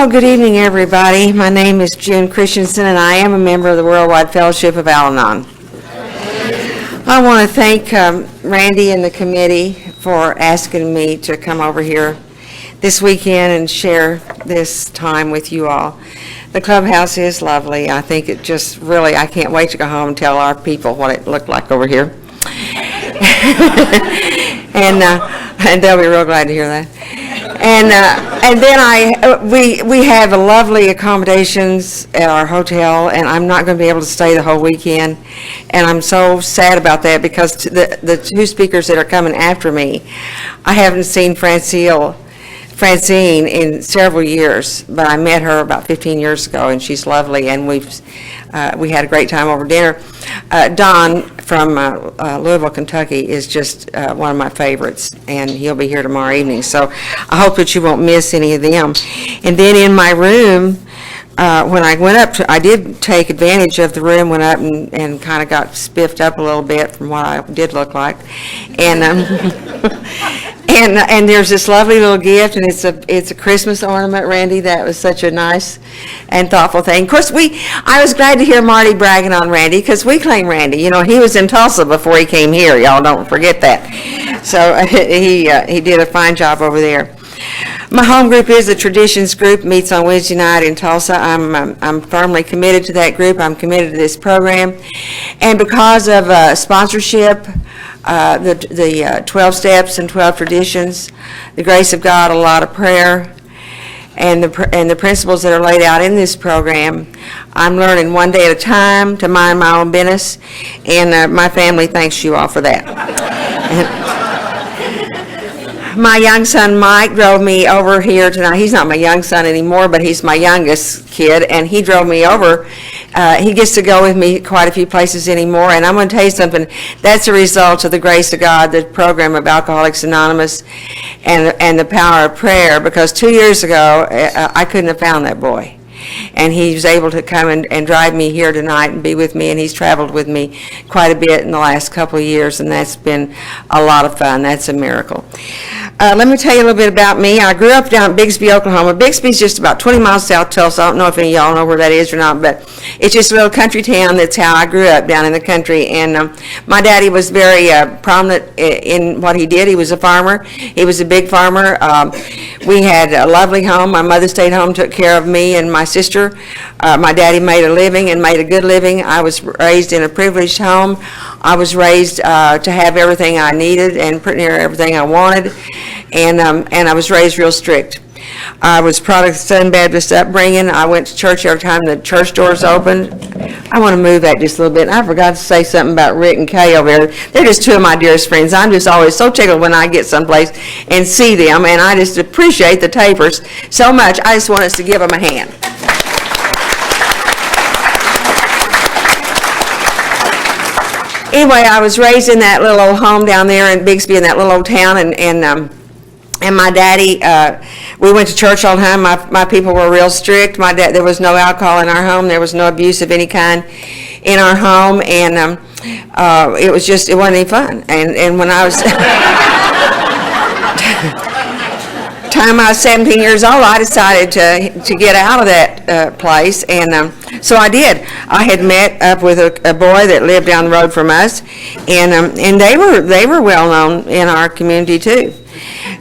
Well, good evening, everybody. My name is June Christensen, and I am a member of the Worldwide Fellowship of Al Anon. I want to thank Randy and the committee for asking me to come over here this weekend and share this time with you all. The clubhouse is lovely. I think it just really, I can't wait to go home and tell our people what it looked like over here. And they'll be real glad to hear that. And then we have lovely accommodations at our hotel, and I'm not going to be able to stay the whole weekend, and I'm so sad about that because the two speakers that are coming after me, I haven't seen Francine in several years, but I met her about 15 years ago, and she's lovely, and we had a great time over dinner. Don from Louisville, Kentucky is just one of my favorites, and he'll be here tomorrow evening, so I hope that you won't miss any of them. And then in my room, when I went up I did take advantage of the room, went up and kind of got spiffed up a little bit from what I did look like, and and there's this lovely little gift, and it's a Christmas ornament, Randy. That was such a nice and thoughtful thing. Of course, I was glad to hear Marty bragging on Randy, because we claim Randy. You know, he was in Tulsa before he came here. Y'all don't forget that. So he did a fine job over there. My home group is the Traditions Group, meets on Wednesday night in Tulsa. I'm firmly committed to that group. I'm committed to this program. And because of sponsorship, the 12 steps and 12 traditions, the grace of God, a lot of prayer, and the principles that are laid out in this program, I'm learning one day at a time to mind my own business, and my family thanks you all for that. My young son Mike drove me over here tonight. He's not my young son anymore, but he's my youngest kid, and he drove me over. He gets to go with me quite a few places anymore, and I'm going to tell you something. That's a result of the grace of God, the program of Alcoholics Anonymous, and the power of prayer, because 2 years ago, I couldn't have found that boy. And he was able to come and drive me here tonight and be with me, and he's traveled with me quite a bit in the last couple of years, and that's been a lot of fun. That's a miracle. Let me tell you a little bit about me. I grew up down in Bixby, Oklahoma. Bixby's just about 20 miles south of Tulsa. I don't know if any of y'all know where that is or not, but it's just a little country town. That's how I grew up, down in the country. And my daddy was very prominent in what he did. He was a farmer. He was a big farmer. We had a lovely home. My mother stayed home, took care of me and my sister. My daddy made a living and made a good living. I was raised in a privileged home. I was raised to have everything I needed and pretty near everything I wanted, and I was raised real strict. I was product of Southern Baptist upbringing. I went to church every time the church doors opened. I want to move that just a little bit. I forgot to say something about Rick and Kay over there. They're just two of my dearest friends. I'm just always so tickled when I get someplace and see them, and I just appreciate the Tapers so much. I just want us to give them a hand. Anyway, I was raised in that little old home down there in Bixby, in that little old town, and my daddy, we went to church all the time. My people were real strict. There was no alcohol in our home. There was no abuse of any kind in our home, and it wasn't any fun. And when I was time I was 17 years old, I decided to get out of that place, and so I did. I had met up with a boy that lived down the road from us, and they were well known in our community too.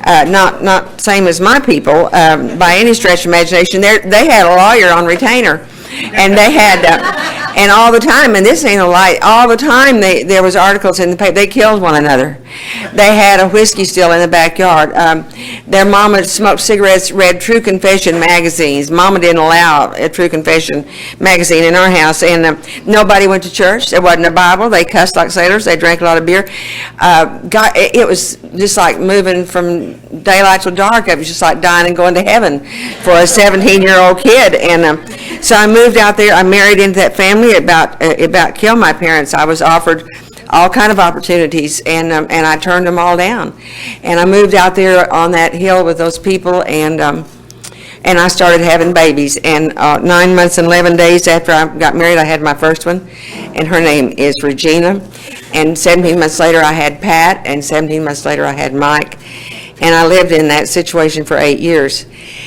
Not same as my people by any stretch of imagination. They had a lawyer on retainer, and they had and all the time, and this ain't a lie, all the time there was articles in the paper. They killed one another. They had a whiskey still in the backyard. Their mama smoked cigarettes, read True Confession magazines. Mama didn't allow a True Confession magazine in our house, and nobody went to church. There wasn't a Bible. They cussed like sailors. They drank a lot of beer. It was just like moving from daylight till dark. It was just like dying and going to heaven for a 17-year-old kid. And so I moved out there. I married into that family. It about killed my parents. I was offered all kind of opportunities, and I turned them all down. And I moved out there on that hill with those people, and I started having babies. And 9 months and 11 days after I got married, I had my first one, and her name is Regina. And 17 months later, I had Pat, and 17 months later, I had Mike. And I lived in that situation for 8 years.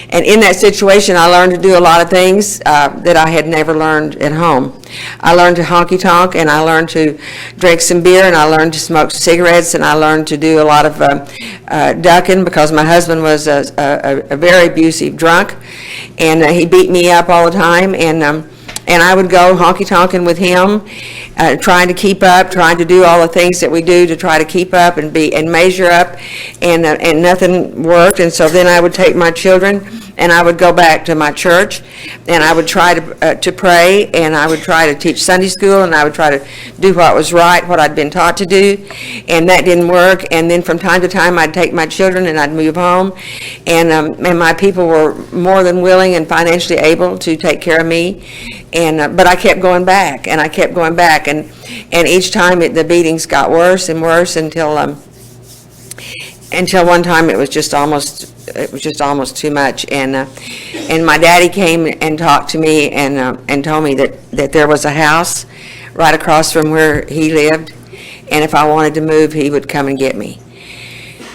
And in that situation, I learned to do a lot of things that I had never learned at home. I learned to honky-tonk, and I learned to drink some beer, and I learned to smoke cigarettes, and I learned to do a lot of ducking because my husband was a very abusive drunk, and he beat me up all the time, and I would go honky-tonking with him, trying to keep up, trying to do all the things that we do to try to keep up and measure up, and nothing worked. And so then I would take my children, and I would go back to my church, and I would try to pray, and I would try to teach Sunday school, and I would try to do what was right, what I'd been taught to do, and that didn't work. And then from time to time, I'd take my children, and I'd move home, and my people were more than willing and financially able to take care of me. But I kept going back, and I kept going back, and each time the beatings got worse and worse until one time it was just almost too much. And my daddy came and talked to me and told me that there was a house right across from where he lived, and if I wanted to move, he would come and get me.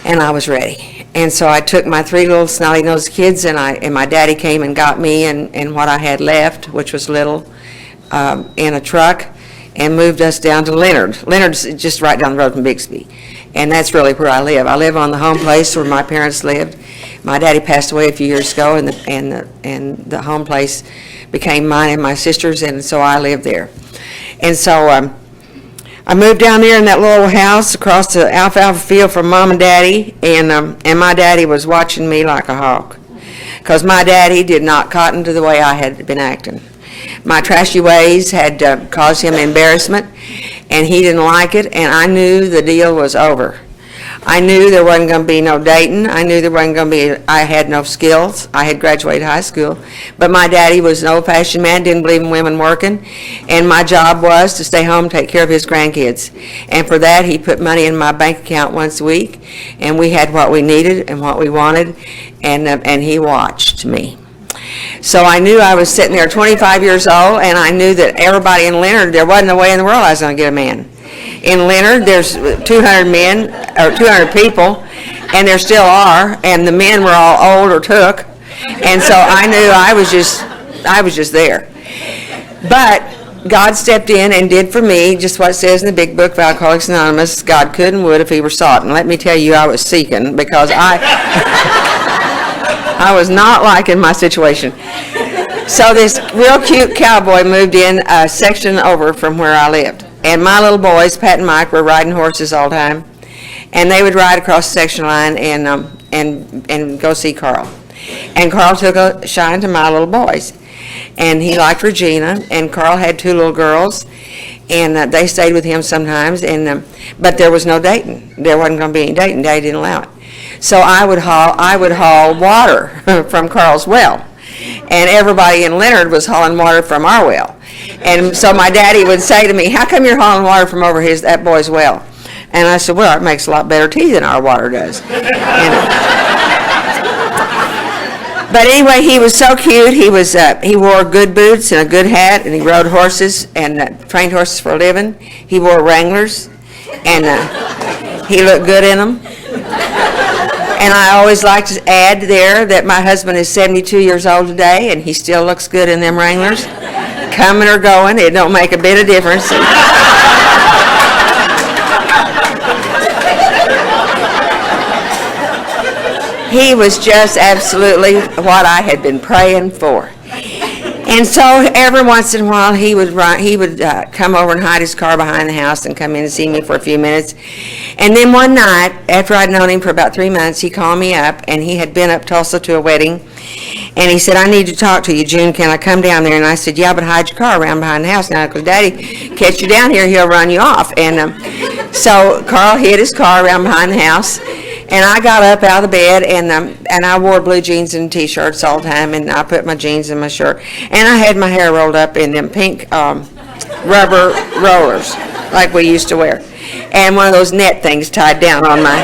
And I was ready. And so I took my 3 little snotty-nosed kids, and my daddy came and got me and what I had left, which was little, in a truck, and moved us down to Leonard. Leonard's just right down the road from Bixby, and that's really where I live. I live on the home place where my parents lived. My daddy passed away a few years ago, and the home place became mine and my sister's, and so I lived there. And so I moved down there in that little house across the alfalfa field from Mom and Daddy, and my daddy was watching me like a hawk, because my daddy did not cotton to the way I had been acting. My trashy ways had caused him embarrassment, and he didn't like it, and I knew the deal was over. I knew there wasn't going to be no dating. I knew there wasn't going to be, I had no skills. I had graduated high school, but my daddy was an old-fashioned man, didn't believe in women working, and my job was to stay home and take care of his grandkids. And for that, he put money in my bank account once a week, and we had what we needed and what we wanted, and he watched me. So I knew I was sitting there 25 years old, and I knew that everybody in Leonard, there wasn't a way in the world I was going to get a man. In Leonard, there's 200 men, or 200 people, and there still are, and the men were all old or took, and so I knew I was just there. But God stepped in and did for me just what it says in the big book of Alcoholics Anonymous, God could and would if he were sought. And let me tell you, I was seeking, because I was not liking my situation. So this real cute cowboy moved in a section over from where I lived. And my little boys, Pat and Mike, were riding horses all the time. And they would ride across the section line and go see Carl. And Carl took a shine to my little boys. And he liked Regina, and Carl had 2 little girls, and they stayed with him sometimes. But there was no dating. There wasn't going to be any dating. Daddy didn't allow it. So I would haul water from Carl's well, and everybody in Leonard was hauling water from our well. And so my daddy would say to me, "How come you're hauling water from over that boy's well?" And I said, "Well, it makes a lot better tea than our water does." But anyway, he was so cute. He wore good boots and a good hat, and he rode horses and trained horses for a living. He wore Wranglers, and he looked good in them. And I always like to add there that my husband is 72 years old today, and he still looks good in them Wranglers. Coming or going, it don't make a bit of difference. He was just absolutely what I had been praying for. And so every once in a while he would come over and hide his car behind the house and come in and see me for a few minutes. And then one night, after I'd known him for about 3 months, he called me up, and he had been up Tulsa to a wedding. And he said, "I need to talk to you, June. Can I come down there?" And I said, "Yeah, but hide your car around behind the house now, because Daddy catch you down here, he'll run you off." And so Carl hid his car around behind the house. And I got up out of the bed, and I wore blue jeans and T-shirts all the time, and I put my jeans in my shirt. And I had my hair rolled up in them pink rubber rollers, like we used to wear. And one of those net things tied down on my...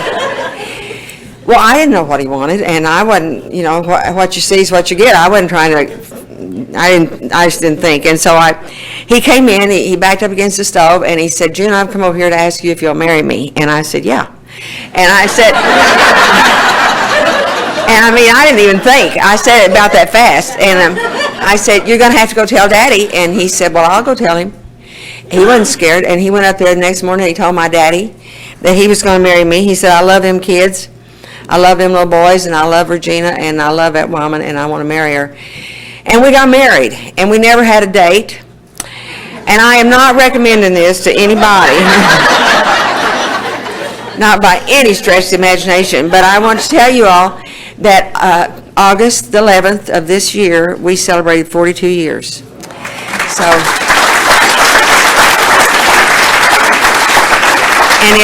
Well, I didn't know what he wanted, and I wasn't, what you see is what you get. I wasn't trying to... I just didn't think. And so he came in, he backed up against the stove, and he said, "June, I've come over here to ask you if you'll marry me." And I said, "Yeah." And I said, And I mean, I didn't even think. I said it about that fast. And I said, you're going to have to go tell Daddy. And he said, well, I'll go tell him. He wasn't scared. And he went up there the next morning and he told my daddy that he was going to marry me. He said, I love them kids. I love them little boys, and I love Regina, and I love that woman, and I want to marry her. And we got married, and we never had a date. And I am not recommending this to anybody, not by any stretch of the imagination, but I want to tell you all that August the 11th of this year, we celebrated 42 years. So, and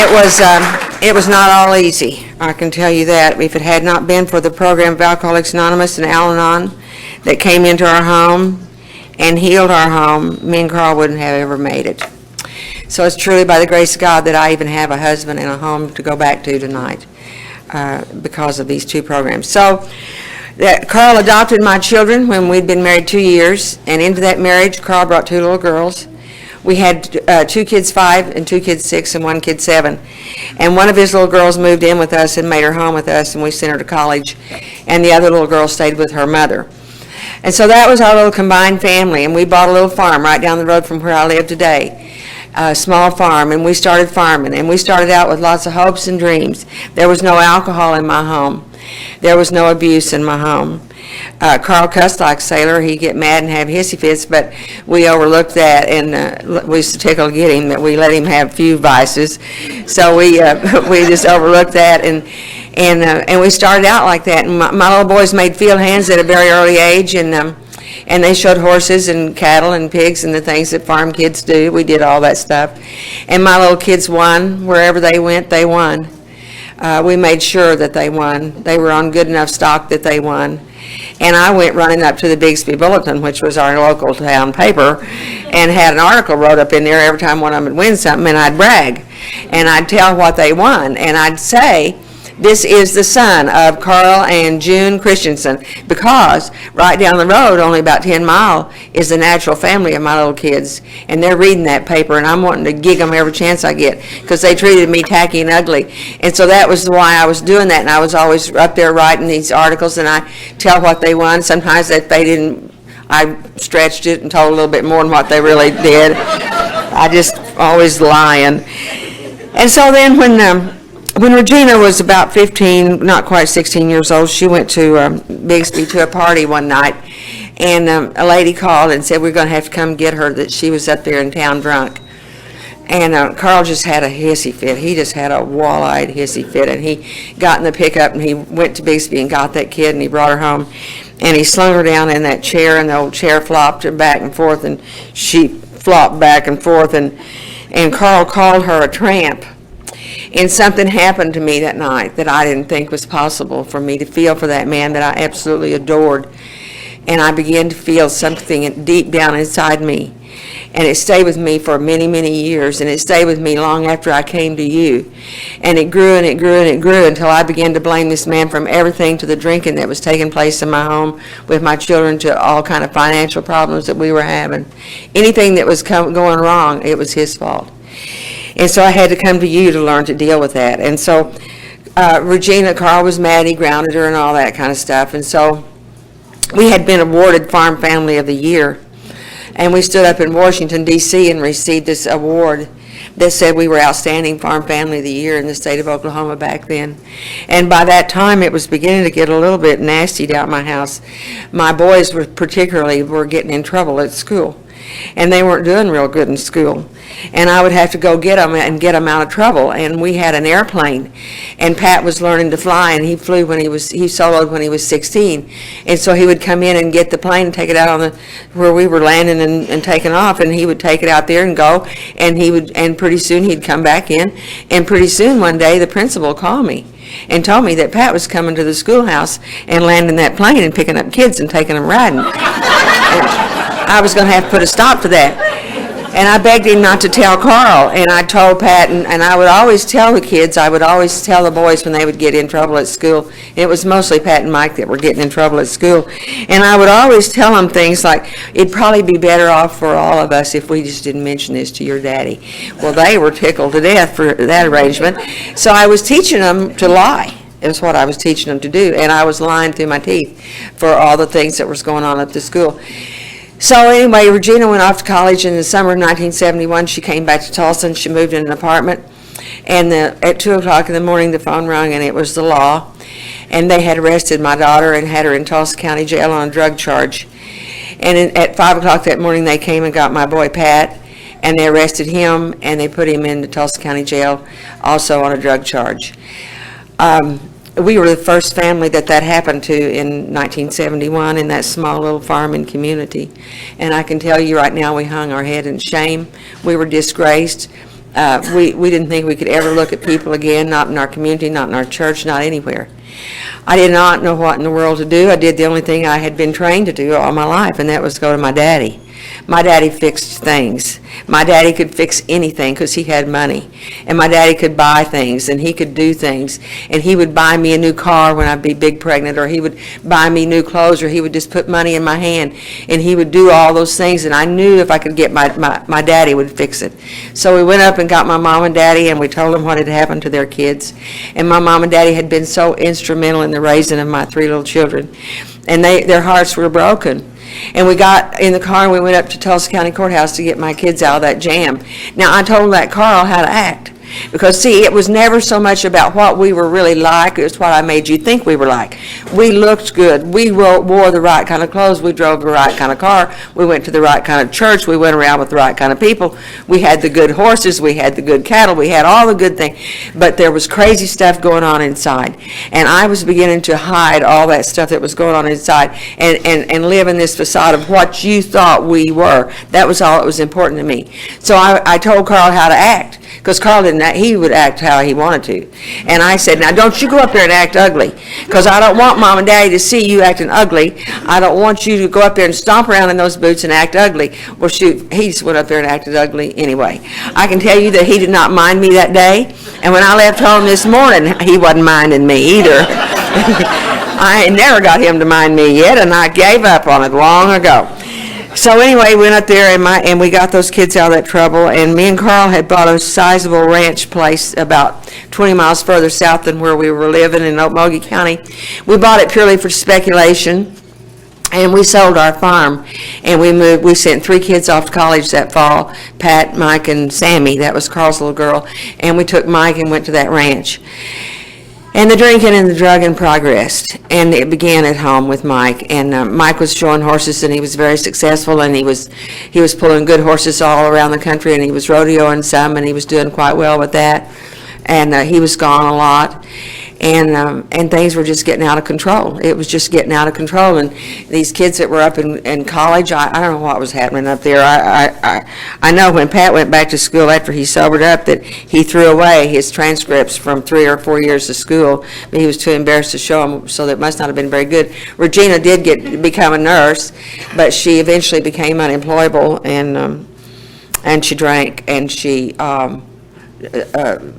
it was not all easy, I can tell you that. If it had not been for the program of Alcoholics Anonymous and Al Anon that came into our home and healed our home, me and Carl wouldn't have ever made it. So it's truly by the grace of God that I even have a husband and a home to go back to tonight because of these two programs. So Carl adopted my children when we'd been married 2 years, and into that marriage, Carl brought two little girls. We had 2 kids 5 and 2 kids 6 and 1 kid 7. And one of his little girls moved in with us and made her home with us, and we sent her to college. And the other little girl stayed with her mother. And so that was our little combined family. And we bought a little farm right down the road from where I live today, a small farm. And we started farming. And we started out with lots of hopes and dreams. There was no alcohol in my home. There was no abuse in my home. Carl cussed like a sailor. He'd get mad and have hissy fits, but we overlooked that, and we used to tickle get him that we let him have a few vices. So we just overlooked that, and we started out like that. And my little boys made field hands at a very early age, and they showed horses and cattle and pigs and the things that farm kids do. We did all that stuff, and my little kids won wherever they went. They won. We made sure that they won. They were on good enough stock that they won. And I went running up to the Bixby Bulletin, which was our local town paper, and had an article wrote up in there every time one of them would win something, and I'd brag. And I'd tell what they won, and I'd say, this is the son of Carl and June Christensen, because right down the road, only about 10 miles, is the natural family of my little kids. And they're reading that paper, and I'm wanting to gig them every chance I get, because they treated me tacky and ugly. And so that was why I was doing that, and I was always up there writing these articles, and I tell what they won. Sometimes if they didn't, I stretched it and told a little bit more than what they really did. I just always lying. And so then when Regina was about 15, not quite 16 years old, she went to Bixby to a party one night, and a lady called and said we're going to have to come get her, that she was up there in town drunk. And Carl just had a hissy fit. He just had a wall-eyed hissy fit, and he got in the pickup and he went to Bixby and got that kid, and he brought her home, and he slung her down in that chair, and the old chair flopped her back and forth, and she flopped back and forth, and Carl called her a tramp. And something happened to me that night that I didn't think was possible for me to feel for that man that I absolutely adored. And I began to feel something deep down inside me. And it stayed with me for many, many years. And it stayed with me long after I came to you. And it grew and it grew and it grew until I began to blame this man from everything to the drinking that was taking place in my home with my children to all kind of financial problems that we were having. Anything that was going wrong, it was his fault. And so I had to come to you to learn to deal with that. And so Regina, Carl was mad, he grounded her and all that kind of stuff. And so we had been awarded Farm Family of the Year. And we stood up in Washington, D.C. and received this award that said we were Outstanding Farm Family of the Year in the state of Oklahoma back then. And by that time, it was beginning to get a little bit nasty down at my house. My boys were getting in trouble at school. And they weren't doing real good in school. And I would have to go get them and get them out of trouble. And we had an airplane. And Pat was learning to fly, and he soloed when he was 16. And so he would come in and get the plane and take it out on where we were landing and taking off. And he would take it out there and go. And pretty soon he'd come back in. And pretty soon one day the principal called me and told me that Pat was coming to the schoolhouse and landing that plane and picking up kids and taking them riding. I was going to have to put a stop to that. And I begged him not to tell Carl, and I told Pat, and I would always tell the kids, I would always tell the boys when they would get in trouble at school. It was mostly Pat and Mike that were getting in trouble at school. And I would always tell them things like, it'd probably be better off for all of us if we just didn't mention this to your daddy. Well, they were tickled to death for that arrangement. So I was teaching them to lie. It was what I was teaching them to do, and I was lying through my teeth for all the things that was going on at the school. So anyway, Regina went off to college in the summer of 1971. She came back to Tulsa, and she moved in an apartment. And at 2 o'clock in the morning, the phone rang, and it was the law. And they had arrested my daughter and had her in Tulsa County Jail on a drug charge. And at 5 o'clock that morning, they came and got my boy, Pat, and they arrested him, and they put him into Tulsa County Jail, also on a drug charge. We were the first family that happened to in 1971 in that small little farming community. And I can tell you right now, we hung our head in shame. We were disgraced. We didn't think we could ever look at people again, not in our community, not in our church, not anywhere. I did not know what in the world to do. I did the only thing I had been trained to do all my life, and that was go to my daddy. My daddy fixed things. My daddy could fix anything because he had money. And my daddy could buy things, and he could do things. And he would buy me a new car when I'd be big pregnant, or he would buy me new clothes, or he would just put money in my hand. And he would do all those things, and I knew if I could get my daddy would fix it. So we went up and got my mom and daddy, and we told them what had happened to their kids. And my mom and daddy had been so instrumental in the raising of my 3 little children. And their hearts were broken. And we got in the car and we went up to Tulsa County Courthouse to get my kids out of that jam. Now, I told that Carl how to act. Because, see, it was never so much about what we were really like, it was what I made you think we were like. We looked good. We wore the right kind of clothes. We drove the right kind of car. We went to the right kind of church. We went around with the right kind of people. We had the good horses. We had the good cattle. We had all the good things. But there was crazy stuff going on inside. And I was beginning to hide all that stuff that was going on inside and live in this facade of what you thought we were. That was all that was important to me. So I told Carl how to act. Because Carl didn't act, he would act how he wanted to. And I said, now don't you go up there and act ugly, because I don't want Mom and Daddy to see you acting ugly. I don't want you to go up there and stomp around in those boots and act ugly. Well, shoot, he just went up there and acted ugly anyway. I can tell you that he did not mind me that day. And when I left home this morning, he wasn't minding me either. I ain't never got him to mind me yet, and I gave up on it long ago. So anyway, we went up there and we got those kids out of that trouble, and me and Carl had bought a sizable ranch place about 20 miles further south than where we were living in Okmulgee County. We bought it purely for speculation, and we sold our farm, and we sent 3 kids off to college that fall, Pat, Mike, and Sammy. That was Carl's little girl, and we took Mike and went to that ranch. And the drinking and the drugging progressed, and it began at home with Mike. And Mike was showing horses, and he was very successful, and he was pulling good horses all around the country, and he was rodeoing some, and he was doing quite well with that. And he was gone a lot, and things were just getting out of control. It was just getting out of control, and these kids that were up in college, I don't know what was happening up there. I know when Pat went back to school after he sobered up that he threw away his transcripts from 3 or 4 years of school, but he was too embarrassed to show them, so that must not have been very good. Regina did become a nurse, but she eventually became unemployable, and she drank, and she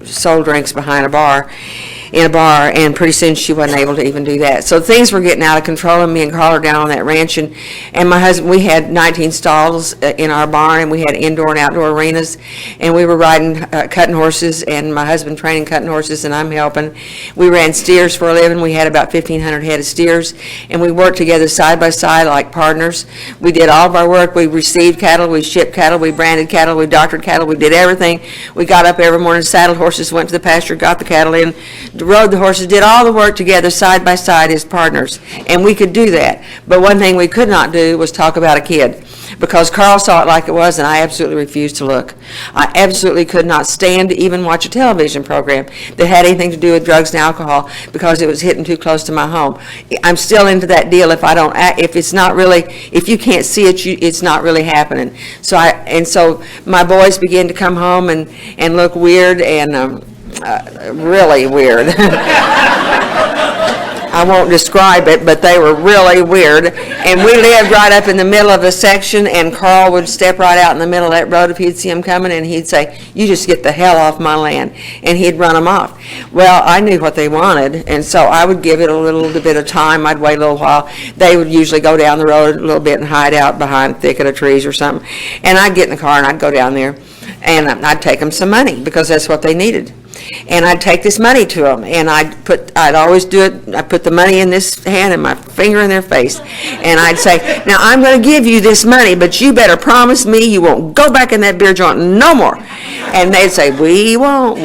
sold drinks behind in a bar, and pretty soon she wasn't able to even do that. So things were getting out of control, and me and Carl are down on that ranch, and my husband, we had 19 stalls in our barn, and we had indoor and outdoor arenas, and we were riding, cutting horses, and my husband training cutting horses, and I'm helping. We ran steers for a living. We had about 1,500 head of steers, and we worked together side by side like partners. We did all of our work. We received cattle, we shipped cattle, we branded cattle, we doctored cattle, we did everything. We got up every morning, saddled horses, went to the pasture, got the cattle in, rode the horses, did all the work together side by side as partners, and we could do that. But one thing we could not do was talk about a kid, because Carl saw it like it was, and I absolutely refused to look. I absolutely could not stand to even watch a television program that had anything to do with drugs and alcohol, because it was hitting too close to my home. I'm still into that deal. If I don't act, if it's not really, if you can't see it, it's not really happening. So my boys began to come home and look weird, and really weird. I won't describe it, but they were really weird. And we lived right up in the middle of a section, and Carl would step right out in the middle of that road if he'd see them coming, and he'd say, "You just get the hell off my land," and he'd run them off. Well, I knew what they wanted, and so I would give it a little bit of time. I'd wait a little while. They would usually go down the road a little bit and hide out behind a thicket of trees or something, and I'd get in the car and I'd go down there. and I'd take them some money because that's what they needed. And I'd take this money to them, and I'd always do it, I'd put the money in this hand and my finger in their face, and I'd say, now I'm going to give you this money, but you better promise me you won't go back in that beer joint no more. And they'd say, we won't.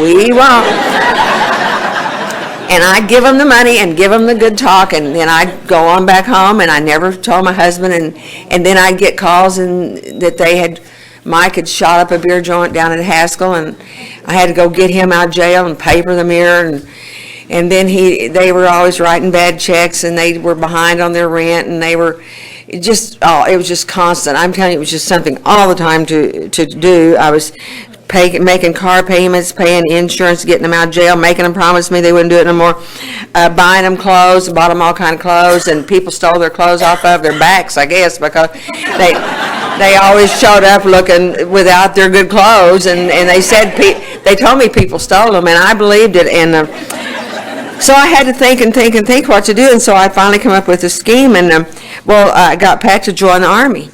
And I'd give them the money and give them the good talk, and then I'd go on back home, and I never told my husband, and then I'd get calls that Mike had shot up a beer joint down at Haskell, and I had to go get him out of jail and paper the mirror, and then they were always writing bad checks, and they were behind on their rent, and it was just constant. I'm telling you, it was just something all the time to do. I was making car payments, paying insurance, getting them out of jail, making them promise me they wouldn't do it no more, buying them clothes, bought them all kind of clothes, and people stole their clothes off of their backs, I guess, because they always showed up looking without their good clothes, and they told me people stole them, and I believed it, and so I had to think what to do, and so I finally come up with a scheme, and I got Pat to join the Army.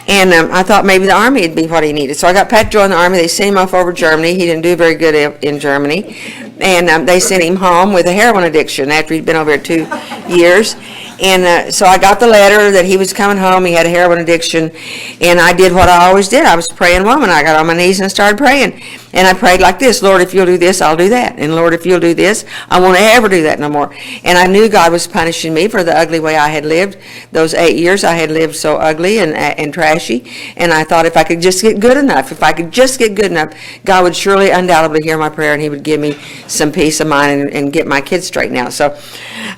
And I thought maybe the Army would be what he needed. So I got Pat to join the Army. They sent him off over to Germany. He didn't do very good in Germany. And they sent him home with a heroin addiction after he'd been over here 2 years. And so I got the letter that he was coming home. He had a heroin addiction. And I did what I always did. I was a praying woman. I got on my knees and I started praying. And I prayed like this: Lord, if you'll do this, I'll do that. And Lord, if you'll do this, I won't ever do that no more. And I knew God was punishing me for the ugly way I had lived. Those 8 years I had lived so ugly and trashy. And I thought if I could just get good enough, God would surely undoubtedly hear my prayer, and he would give me some peace of mind and get my kids straightened out. So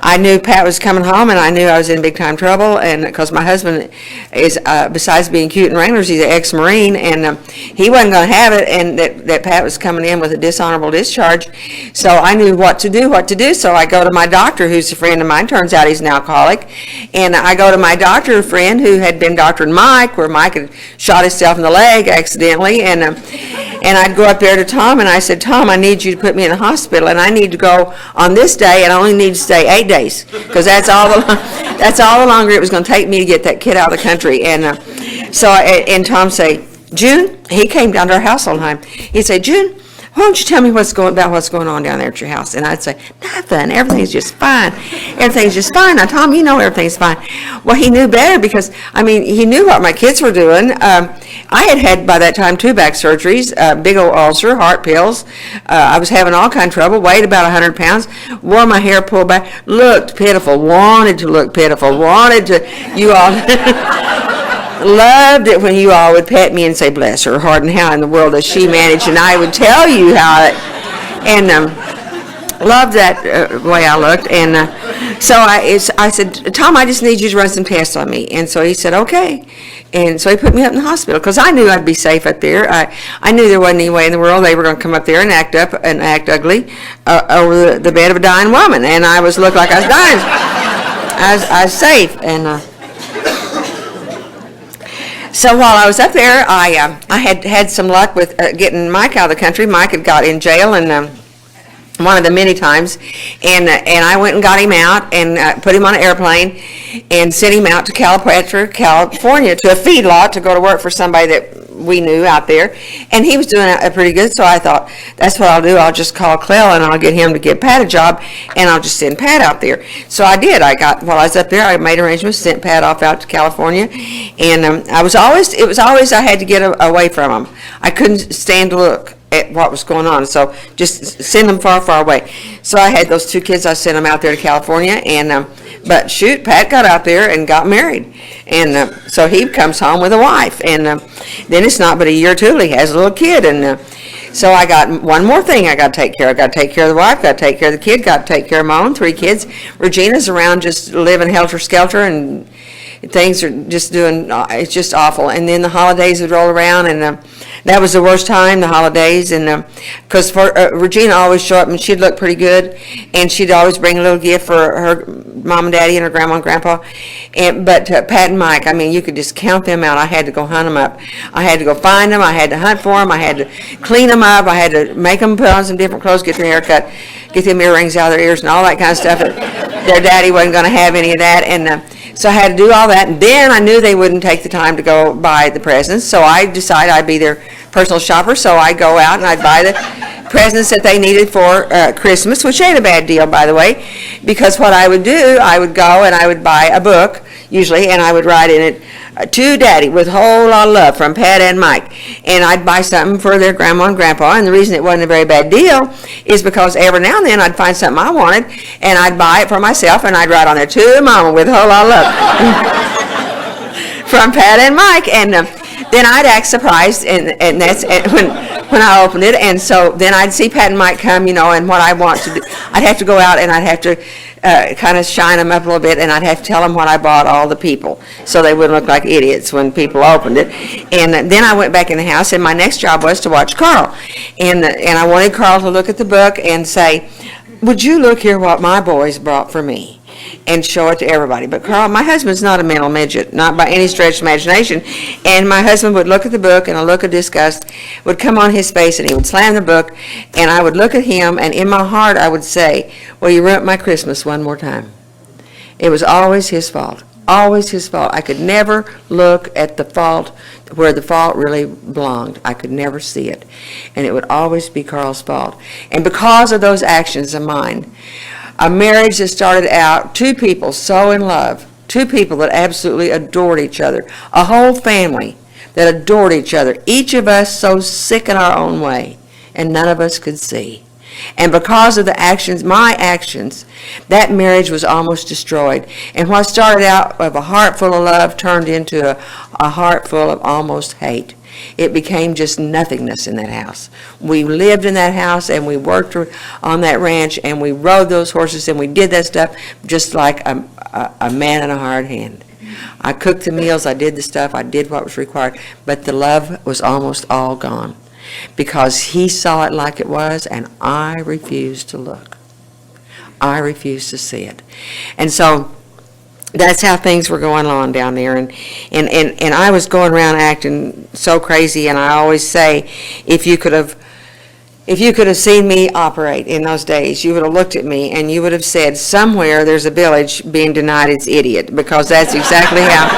I knew Pat was coming home, and I knew I was in big time trouble, and because my husband is, besides being cute and Wranglers, he's an ex-Marine, and he wasn't going to have it, and that Pat was coming in with a dishonorable discharge. So I knew what to do. So I go to my doctor, who's a friend of mine. Turns out he's an alcoholic. And I go to my doctor friend who had been doctoring Mike, where Mike had shot himself in the leg accidentally. And I'd go up there to Tom, and I said, Tom, I need you to put me in a hospital, and I need to go on this day, and I only need to stay 8 days, because that's all the longer it was going to take me to get that kid out of the country. And and Tom say, June, he came down to our house all the time. He'd say, June, why don't you tell me what's going on down there at your house? And I'd say, nothing, everything's just fine. Everything's just fine. Now, Tom, you know everything's fine. Well, he knew better, because, he knew what my kids were doing. I had by that time 2 back surgeries, big old ulcer, heart pills. I was having all kind of trouble, weighed about 100 pounds, wore my hair pulled back, looked pitiful, wanted to look pitiful, you all... Loved it when you all would pat me and say, bless her heart, and how in the world does she manage, and I would tell you how loved that way I looked. And so I said, Tom, I just need you to run some tests on me. And so he said, okay. And so he put me up in the hospital, because I knew I'd be safe up there. I knew there wasn't any way in the world they were going to come up there and act ugly over the bed of a dying woman, and I looked like I was dying. I was safe. And so while I was up there, I had some luck with getting Mike out of the country. Mike had got in jail, and one of the many times, and I went and got him out and put him on an airplane and sent him out to Calipatra, California, to a feedlot to go to work for somebody that we knew out there, and he was doing pretty good. So I thought, that's what I'll do. I'll just call Clell, and I'll get him to get Pat a job, and I'll just send Pat out there. So I did. While I was up there, I made arrangements, sent Pat off out to California, and it was always I had to get away from him. I couldn't stand to look at what was going on, so just send them far, far away. So I had those 2 kids. I sent them out there to California, and but shoot, Pat got out there and got married, and so he comes home with a wife, and then it's not but a year or 2 till he has a little kid, and so I got one more thing I got to take care of. I got to take care of the wife, got to take care of the kid, got to take care of my own 3 kids. Regina's around just living helter-skelter, and things are just it's just awful. And then the holidays would roll around, and that was the worst time, the holidays, and because Regina always show up, and she'd look pretty good, and she'd always bring a little gift for her mom and daddy and her grandma and grandpa. But Pat and Mike, you could just count them out. I had to go hunt them up. I had to go find them. I had to hunt for them. I had to clean them up. I had to make them put on some different clothes, get their hair cut, get them earrings out of their ears, and all that kind of stuff. Their daddy wasn't going to have any of that, and so I had to do all that, and then I knew they wouldn't take the time to go buy the presents, so I decided I'd be their personal shopper, so I'd go out and I'd buy the presents that they needed for Christmas, which ain't a bad deal, by the way, because what I would do, I would go and I would buy a book, usually, and I would write in it, to Daddy, with a whole lot of love from Pat and Mike. And I'd buy something for their grandma and grandpa, and the reason it wasn't a very bad deal is because every now and then I'd find something I wanted, and I'd buy it for myself, and I'd write on there, to Mama, with a whole lot of love. From Pat and Mike, and then I'd act surprised, and that's when I opened it, and so then I'd see Pat and Mike come, and what I want to do, I'd have to go out and I'd have to kind of shine them up a little bit, and I'd have to tell them what I bought all the people, so they wouldn't look like idiots when people opened it. And then I went back in the house, and my next job was to watch Carl, and I wanted Carl to look at the book and say, would you look here what my boys brought for me? And show it to everybody. But Carl, my husband's not a mental midget, not by any stretch of imagination. And my husband would look at the book, and a look of disgust would come on his face, and he would slam the book, and I would look at him, and in my heart I would say, well, you ruined my Christmas one more time. It was always his fault. Always his fault. I could never look at the fault where the fault really belonged. I could never see it. And it would always be Carl's fault. And because of those actions of mine, a marriage that started out, two people so in love, two people that absolutely adored each other, a whole family that adored each other, each of us so sick in our own way, and none of us could see. And because of the actions, my actions, that marriage was almost destroyed. And what started out of a heart full of love turned into a heart full of almost hate. It became just nothingness in that house. We lived in that house, and we worked on that ranch, and we rode those horses, and we did that stuff just like a man in a hard hand. I cooked the meals, I did the stuff, I did what was required, but the love was almost all gone because he saw it like it was, and I refused to look. I refused to see it. And so that's how things were going on down there, and I was going around acting so crazy. And I always say, if you could have seen me operate in those days, you would have looked at me and you would have said, somewhere there's a village being denied its idiot, because that's exactly how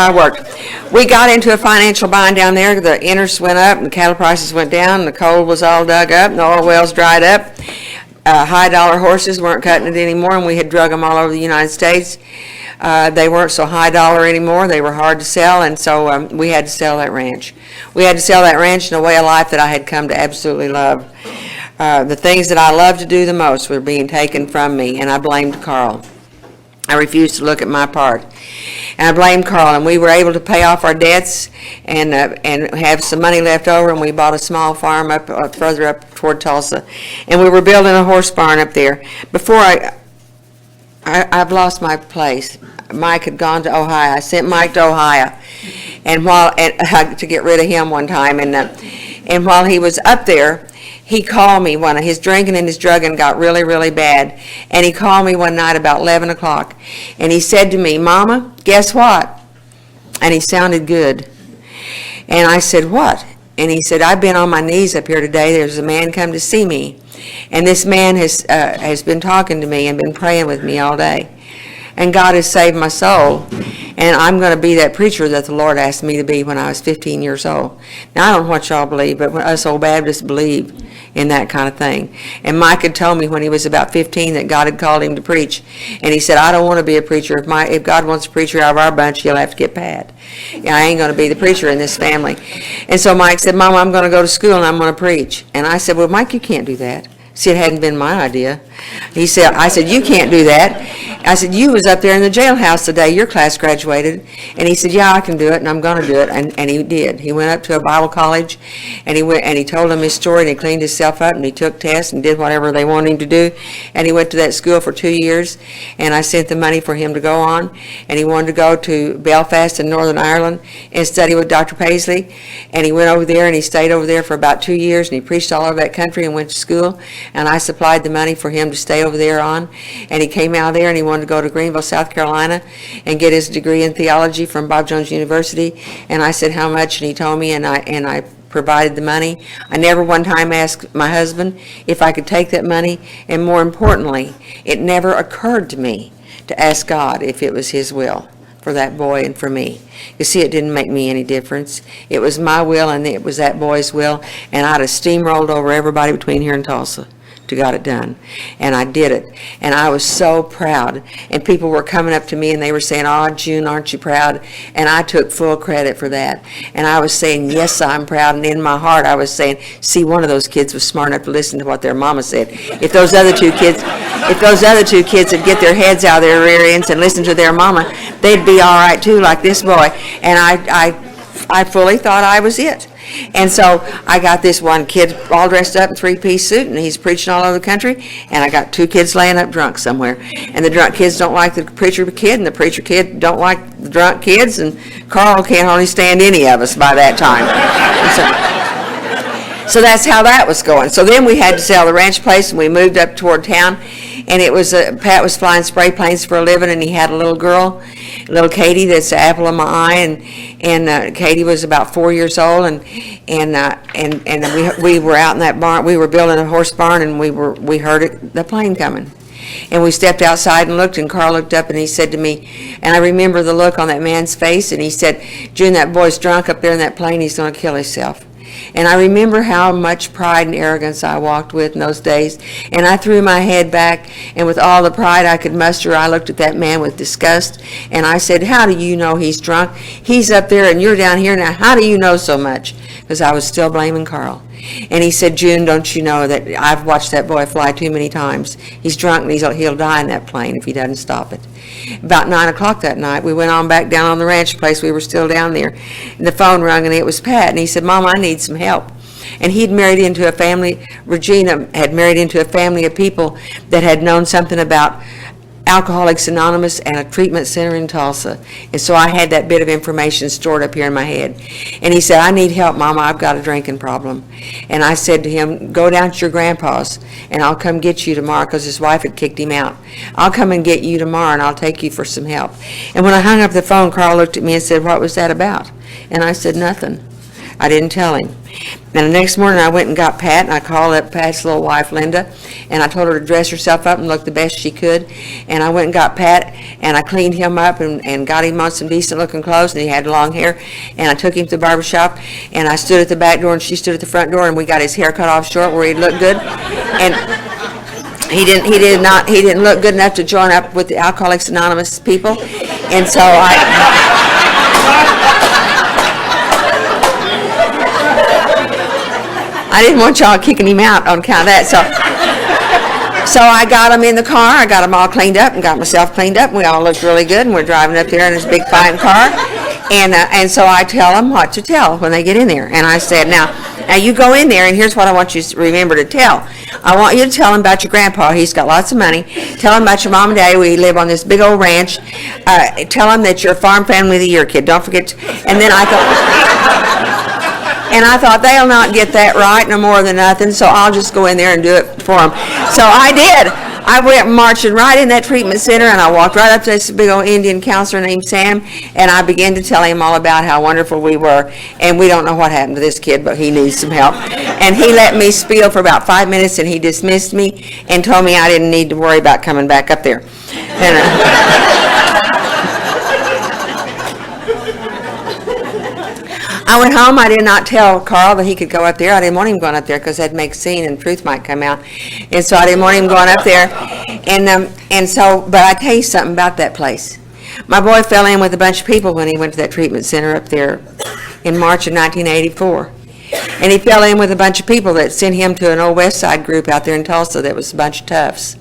I worked. We got into a financial bind down there. The interest went up, and the cattle prices went down, and the coal was all dug up, and the oil wells dried up. High dollar horses weren't cutting it anymore, and we had drug them all over the United States. They weren't so high dollar anymore. They were hard to sell, and so we had to sell that ranch. We had to sell that ranch in a way of life that I had come to absolutely love. The things that I loved to do the most were being taken from me, and I blamed Carl. I refused to look at my part. And I blamed Carl, and we were able to pay off our debts and have some money left over, and we bought a small farm up further up toward Tulsa. And we were building a horse barn up there. Before I've lost my place. Mike had gone to Ohio. I sent Mike to Ohio to get rid of him one time. And while he was up there, he called me his drinking and his drugging got really, really bad. And he called me one night about 11 o'clock. And he said to me, Mama, guess what? And he sounded good. And I said, what? And he said, I've been on my knees up here today. There's a man come to see me. And this man has been talking to me and been praying with me all day. And God has saved my soul. And I'm going to be that preacher that the Lord asked me to be when I was 15 years old. Now, I don't know what y'all believe, but us old Baptists believe in that kind of thing. And Mike had told me when he was about 15 that God had called him to preach. And he said, I don't want to be a preacher. If God wants a preacher out of our bunch, he'll have to get Pat. I ain't going to be the preacher in this family. And so Mike said, Mama, I'm going to go to school and I'm going to preach. And I said, well, Mike, you can't do that. See, it hadn't been my idea. I said, you can't do that. I said, you was up there in the jailhouse the day your class graduated. And he said, yeah, I can do it, and I'm going to do it. And he did. He went up to a Bible college, and he told them his story, and he cleaned himself up, and he took tests and did whatever they wanted him to do. And he went to that school for 2 years, and I sent the money for him to go on. And he wanted to go to Belfast in Northern Ireland and study with Dr. Paisley. And he went over there, and he stayed over there for about 2 years, and he preached all over that country and went to school. And I supplied the money for him to stay over there on. And he came out there, and he wanted to go to Greenville, South Carolina, and get his degree in theology from Bob Jones University. And I said, how much? And he told me, and I provided the money. I never one time asked my husband if I could take that money. And more importantly, it never occurred to me to ask God if it was his will for that boy and for me. You see, it didn't make me any difference. It was my will, and it was that boy's will, and I'd have steamrolled over everybody between here and Tulsa to got it done. And I did it. And I was so proud. And people were coming up to me and they were saying, "Oh, June, aren't you proud?" And I took full credit for that. And I was saying, "Yes, I'm proud." And in my heart, I was saying, "See, one of those kids was smart enough to listen to what their mama said. If those other two kids would get their heads out of their rear ends and listen to their mama, they'd be all right too, like this boy." And I fully thought I was it. And so I got this one kid all dressed up in three-piece suit, and he's preaching all over the country, and I got two kids laying up drunk somewhere. And the drunk kids don't like the preacher kid, and the preacher kid don't like the drunk kids, and Carl can't hardly stand any of us by that time. So that's how that was going. So then we had to sell the ranch place, and we moved up toward town, and it was Pat was flying spray planes for a living, and he had a little girl, little Katie, that's the apple of my eye, and Katie was about 4 years old, and we were out in that barn. We were building a horse barn, and we heard the plane coming. And we stepped outside and looked, and Carl looked up and he said to me, and I remember the look on that man's face, and he said, "June, that boy's drunk up there in that plane, he's going to kill himself." And I remember how much pride and arrogance I walked with in those days. And I threw my head back, and with all the pride I could muster, I looked at that man with disgust. And I said, "How do you know he's drunk? He's up there and you're down here now. How do you know so much?" Because I was still blaming Carl. And he said, "June, don't you know that I've watched that boy fly too many times? He's drunk, and he'll die in that plane if he doesn't stop it." About 9 o'clock that night, we went on back down on the ranch place. We were still down there. And the phone rang, and it was Pat. And he said, "Mom, I need some help." And he'd married into a family, Regina had married into a family of people that had known something about Alcoholics Anonymous and a treatment center in Tulsa. And so I had that bit of information stored up here in my head. And he said, "I need help, Mama. I've got a drinking problem." And I said to him, "Go down to your grandpa's, and I'll come get you tomorrow," because his wife had kicked him out. "I'll come and get you tomorrow, and I'll take you for some help." And when I hung up the phone, Carl looked at me and said, "What was that about?" And I said, "Nothing." I didn't tell him. And the next morning I went and got Pat, and I called up Pat's little wife, Linda, and I told her to dress herself up and look the best she could. And I went and got Pat, and I cleaned him up and got him on some decent looking clothes, and he had long hair. And I took him to the barber shop, and I stood at the back door, and she stood at the front door, and we got his hair cut off short where he'd look good. And he didn't look good enough to join up with the Alcoholics Anonymous people. And so I didn't want y'all kicking him out on account of that. So I got him in the car. I got him all cleaned up and got myself cleaned up. And we all looked really good, and we're driving up there in this big fine car. And so I tell them what to tell when they get in there. And I said, now you go in there, and here's what I want you to remember to tell. I want you to tell him about your grandpa. He's got lots of money. Tell him about your mom and daddy. We live on this big old ranch. Tell him that you're a Farm Family of the Year kid. Don't forget. And then I thought, they'll not get that right no more than nothing, so I'll just go in there and do it for them. So I did. I went marching right in that treatment center, and I walked right up to this big old Indian counselor named Sam, and I began to tell him all about how wonderful we were. And we don't know what happened to this kid, but he needs some help. And he let me spiel for about 5 minutes, and he dismissed me and told me I didn't need to worry about coming back up there. And, I went home. I did not tell Carl that he could go up there. I didn't want him going up there because that'd make a scene and truth might come out. And so I didn't want him going up there. But I tell you something about that place. My boy fell in with a bunch of people when he went to that treatment center up there in March of 1984. And he fell in with a bunch of people that sent him to an old West Side group out there in Tulsa that was a bunch of toughs.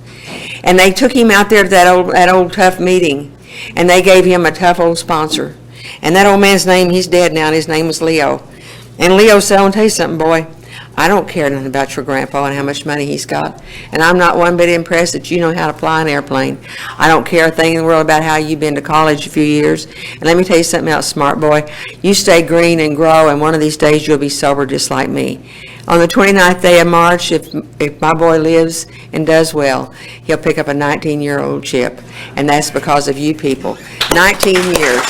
And they took him out there to that old tough meeting, and they gave him a tough old sponsor. And that old man's name, he's dead now, and his name was Leo. And Leo said, "I'll tell you something, boy. I don't care nothing about your grandpa and how much money he's got. And I'm not one bit impressed that you know how to fly an airplane. I don't care a thing in the world about how you've been to college a few years. And let me tell you something else, smart boy. You stay green and grow, and one of these days you'll be sober just like me. On the 29th day of March, if my boy lives and does well, he'll pick up a 19-year-old chip. And that's because of you people. 19 years.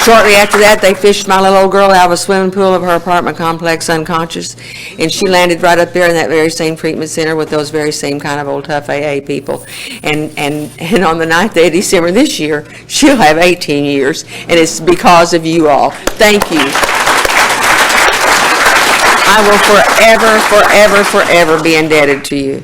Shortly after that, they fished my little old girl out of a swimming pool of her apartment complex unconscious, and she landed right up there in that very same treatment center with those very same kind of old tough AA people. And on the 9th day of December this year, she'll have 18 years, and it's because of you all. Thank you. I will forever be indebted to you.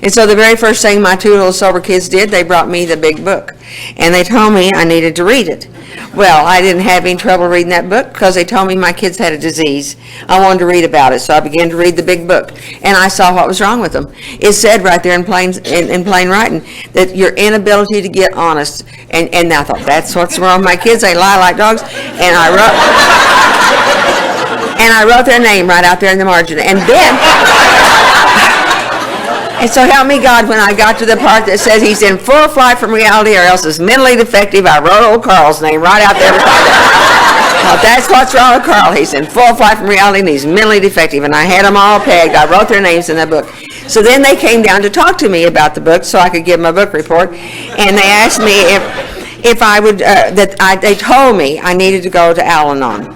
And so the very first thing my two little sober kids did, they brought me the big book, and they told me I needed to read it. Well, I didn't have any trouble reading that book because they told me my kids had a disease. I wanted to read about it, so I began to read the big book, and I saw what was wrong with them. It said right there in plain writing that your inability to get honest, and I thought, that's what's wrong with my kids. They lie like dogs, and I wrote their name right out there in the margin, and so help me God, when I got to the part that says he's in full flight from reality or else is mentally defective, I wrote old Carl's name right out there. Now, that's what's wrong with Carl. He's in full flight from reality and he's mentally defective. And I had them all pegged. I wrote their names in the book. So then they came down to talk to me about the book so I could give them a book report. And they asked me if I would, they told me I needed to go to Al Anon.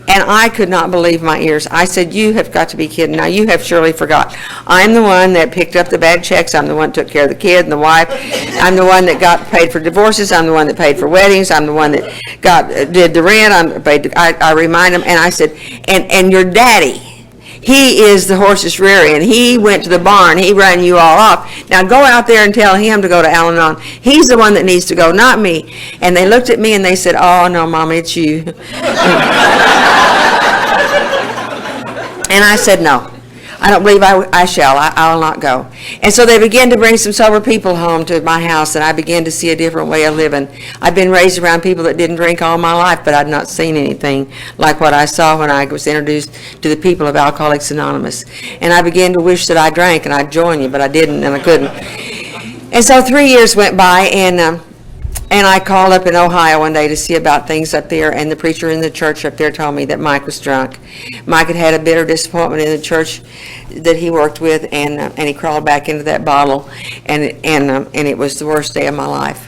And I could not believe my ears. I said, you have got to be kidding. Now, you have surely forgot. I'm the one that picked up the bad checks. I'm the one that took care of the kid and the wife. I'm the one that got paid for divorces. I'm the one that paid for weddings. I'm the one that did the rent. I remind them, and I said, and your daddy, he is the horse's rear end. He went to the barn. He ran you all off. Now go out there and tell him to go to Al Anon. He's the one that needs to go, not me. And they looked at me and they said, oh, no, Mama, it's you. And I said, no. I don't believe I shall. I will not go. And so they began to bring some sober people home to my house, and I began to see a different way of living. I've been raised around people that didn't drink all my life, but I'd not seen anything like what I saw when I was introduced to the people of Alcoholics Anonymous. And I began to wish that I drank and I'd join you, but I didn't and I couldn't. And so 3 years went by, and I called up in Ohio one day to see about things up there, and the preacher in the church up there told me that Mike was drunk. Mike had had a bitter disappointment in the church that he worked with, and he crawled back into that bottle, and it was the worst day of my life.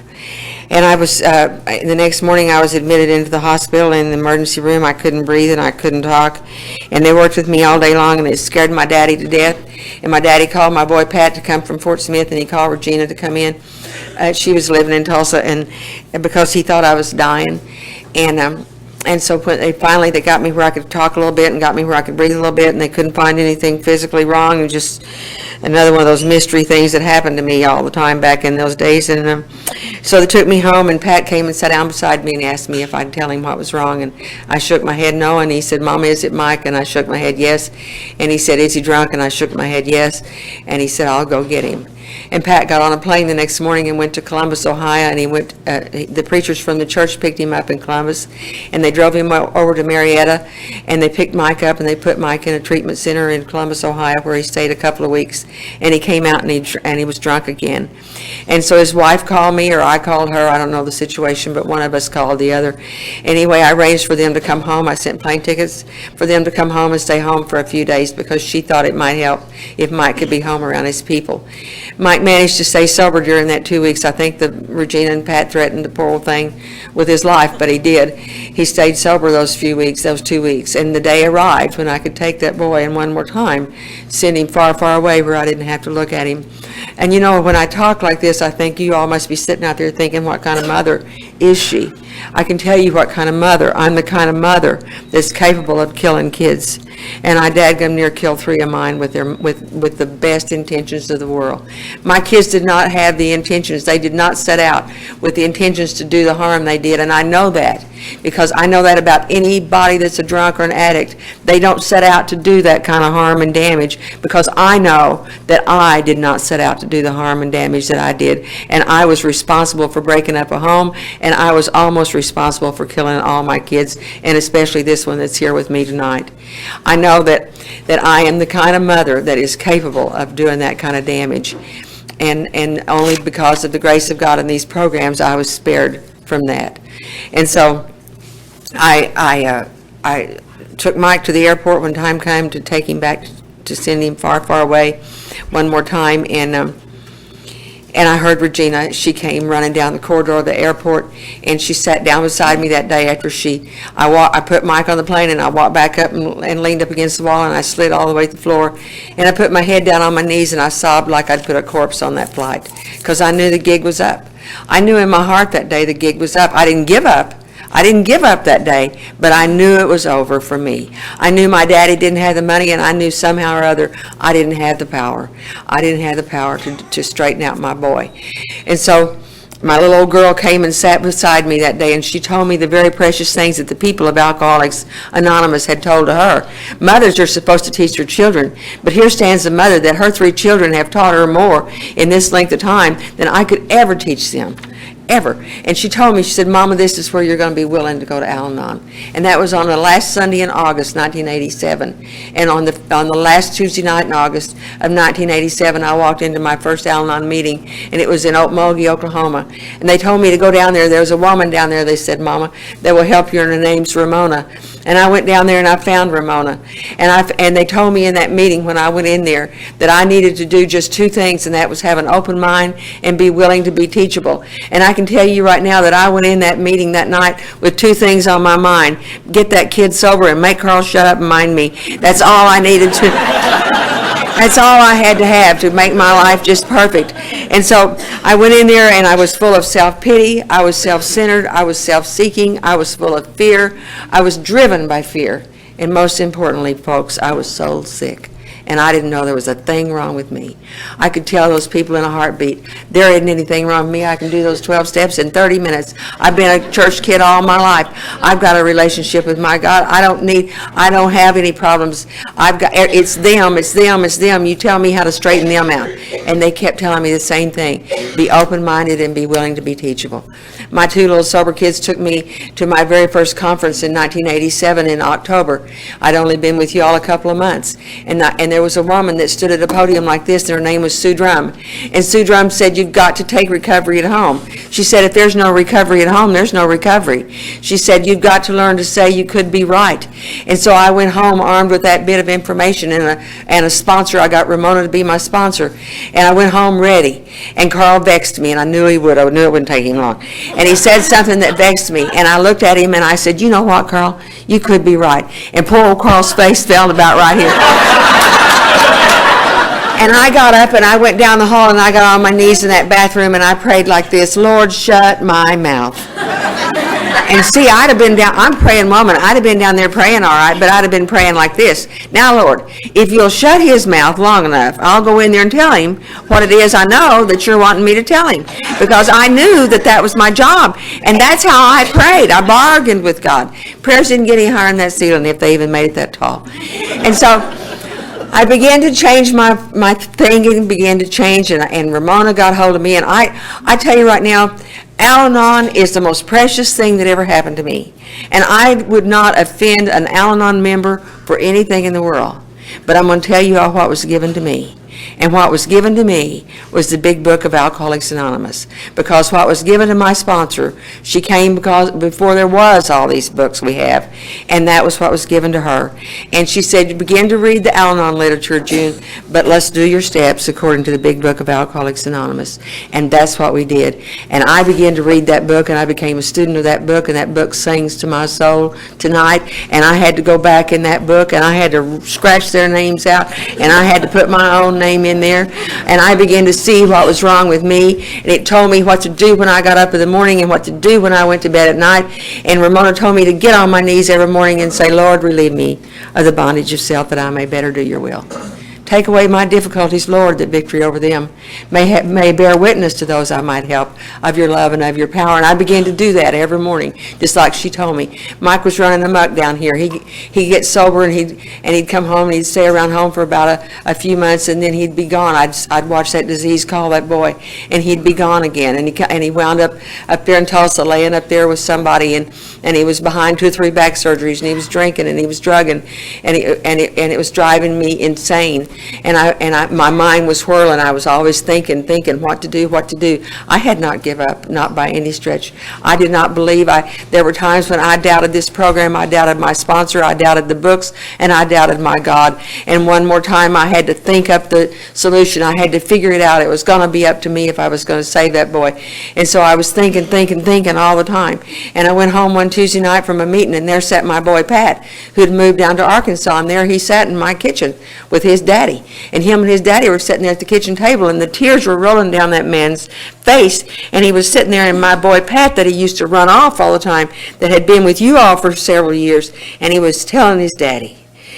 And I was, the next morning I was admitted into the hospital in the emergency room. I couldn't breathe and I couldn't talk. And they worked with me all day long, and it scared my daddy to death. And my daddy called my boy Pat to come from Fort Smith, and he called Regina to come in. She was living in Tulsa, and because he thought I was dying. And so they got me where I could talk a little bit and got me where I could breathe a little bit, and they couldn't find anything physically wrong, and just another one of those mystery things that happened to me all the time back in those days. And so they took me home, and Pat came and sat down beside me and asked me if I'd tell him what was wrong, and I shook my head no, and he said, Mama, is it Mike? And I shook my head yes, and he said, is he drunk? And I shook my head yes, and he said, I'll go get him. And Pat got on a plane the next morning and went to Columbus, Ohio, and he went, the preachers from the church picked him up in Columbus, and they drove him over to Marietta, and they picked Mike up, and they put Mike in a treatment center in Columbus, Ohio, where he stayed a couple of weeks, and he came out, and he was drunk again. And so his wife called me, or I called her, I don't know the situation, but one of us called the other. Anyway, I arranged for them to come home. I sent plane tickets for them to come home and stay home for a few days, because she thought it might help if Mike could be home around his people. Mike managed to stay sober during that 2 weeks. I think Regina and Pat threatened the poor old thing with his life, but he did. He stayed sober those 2 weeks, and the day arrived when I could take that boy and one more time send him far, far away where I didn't have to look at him. And you know, when I talk like this, I think you all must be sitting out there thinking, what kind of mother is she? I can tell you what kind of mother. I'm the kind of mother that's capable of killing kids. And I dadgum near killed 3 of mine with the best intentions of the world. My kids did not have the intentions. They did not set out with the intentions to do the harm they did, and I know that because I know that about anybody that's a drunk or an addict. They don't set out to do that kind of harm and damage, because I know that I did not set out to do the harm and damage that I did, and I was responsible for breaking up a home, and I was almost responsible for killing all my kids, and especially this one that's here with me tonight. I know that I am the kind of mother that is capable of doing that kind of damage, and only because of the grace of God in these programs I was spared from that. And so I took Mike to the airport when time came to take him back to send him far, far away one more time, and And I heard Regina. She came running down the corridor of the airport, and she sat down beside me that day after I put Mike on the plane, and I walked back up and leaned up against the wall, and I slid all the way to the floor. And I put my head down on my knees, and I sobbed like I'd put a corpse on that flight, because I knew the gig was up. I knew in my heart that day the gig was up. I didn't give up. I didn't give up that day, but I knew it was over for me. I knew my daddy didn't have the money, and I knew somehow or other I didn't have the power. I didn't have the power to straighten out my boy. And so my little old girl came and sat beside me that day, and she told me the very precious things that the people of Alcoholics Anonymous had told to her. Mothers are supposed to teach their children, but here stands a mother that her 3 children have taught her more in this length of time than I could ever teach them. Ever. And she told me, she said, Mama, this is where you're going to be willing to go to Al Anon. And that was on the last Sunday in August, 1987. And on the last Tuesday night in August of 1987, I walked into my first Al Anon meeting, and it was in Okmulgee, Oklahoma. And they told me to go down there. There was a woman down there, they said, Mama, that will help you, and her name's Ramona. And I went down there and I found Ramona. And they told me in that meeting when I went in there that I needed to do just 2 things, and that was have an open mind and be willing to be teachable. And I can tell you right now that I went in that meeting that night with 2 things on my mind: get that kid sober and make Carl shut up and mind me. That's all I needed to. That's all I had to have to make my life just perfect. And so I went in there, and I was full of self-pity. I was self-centered. I was self-seeking. I was full of fear. I was driven by fear. And most importantly, folks, I was soul sick. And I didn't know there was a thing wrong with me. I could tell those people in a heartbeat, there isn't anything wrong with me. I can do those 12 steps in 30 minutes. I've been a church kid all my life. I've got a relationship with my God. I don't have any problems. It's them. You tell me how to straighten them out. And they kept telling me the same thing: be open-minded and be willing to be teachable. My 2 little sober kids took me to my very first conference in 1987 in October. I'd only been with you all a couple of months. And there was a woman that stood at a podium like this, and her name was Sue Drum. And Sue Drum said, you've got to take recovery at home. She said, if there's no recovery at home, there's no recovery. She said, you've got to learn to say you could be right. And so I went home armed with that bit of information and a sponsor. I got Ramona to be my sponsor. And I went home ready. And Carl vexed me, and I knew he would. I knew it wouldn't take him long. And he said something that vexed me. And I looked at him, and I said, you know what, Carl? You could be right. And poor old Carl's face fell about right here. And I got up and I went down the hall and I got on my knees in that bathroom and I prayed like this: Lord, shut my mouth. And see, I'd have been down, I'm a praying woman, I'd have been down there praying all right, but I'd have been praying like this: now, Lord, if you'll shut his mouth long enough, I'll go in there and tell him what it is I know that you're wanting me to tell him. Because I knew that was my job. And that's how I prayed. I bargained with God. Prayers didn't get any higher than that ceiling if they even made it that tall. And so I began to change my thinking, began to change, and Ramona got hold of me. And I tell you right now, Al Anon is the most precious thing that ever happened to me. And I would not offend an Al Anon member for anything in the world. But I'm going to tell you all what was given to me. And what was given to me was the big book of Alcoholics Anonymous. Because what was given to my sponsor, she came before there was all these books we have, and that was what was given to her. And she said, you begin to read the Al-Anon literature, June, but let's do your steps according to the big book of Alcoholics Anonymous. And that's what we did. And I began to read that book, and I became a student of that book, and that book sings to my soul tonight. And I had to go back in that book, and I had to scratch their names out, and I had to put my own name in there, and I began to see what was wrong with me, and it told me what to do when I got up in the morning and what to do when I went to bed at night. And Ramona told me to get on my knees every morning and say, Lord, relieve me of the bondage of self, that I may better do your will. Take away my difficulties, Lord, that victory over them may bear witness to those I might help of your love and of your power. And I began to do that every morning, just like she told me. Mike was running amok down here. He'd get sober, and he'd come home, and he'd stay around home for about a few months, and then he'd be gone. I'd watch that disease call that boy, and he'd be gone again. And he wound up there in Tulsa, laying up there with somebody, and he was behind 2 or 3 back surgeries, and he was drinking, and he was drugging, and it was driving me insane. my mind was whirling. I was always thinking what to do. I had not given up, not by any stretch. I did not believe. There were times when I doubted this program, I doubted my sponsor, I doubted the books, and I doubted my God. And one more time, I had to think up the solution. I had to figure it out. It was going to be up to me if I was going to save that boy. And so I was thinking all the time. And I went home one Tuesday night from a meeting, and there sat my boy Pat, who had moved down to Arkansas, and there he sat in my kitchen with his daddy. And him and his daddy were sitting there at the kitchen table, and the tears were rolling down that man's face. And he was sitting there, and my boy Pat, that he used to run off all the time, that had been with you all for several years, and he was telling his daddy.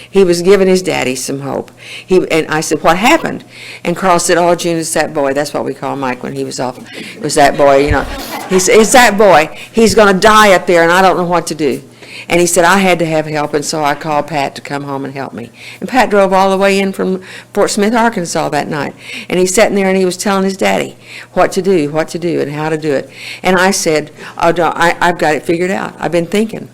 He was giving his daddy some hope. And I said, what happened? And Carl said, oh, June, it's that boy. That's what we call Mike when he was off. It was that boy, you know. He said, it's that boy. He's going to die up there, and I don't know what to do. And he said, I had to have help, and so I called Pat to come home and help me. And Pat drove all the way in from Fort Smith, Arkansas that night. And he's sitting there, and he was telling his daddy what to do, and how to do it. And I said, oh, I've got it figured out. I've been thinking.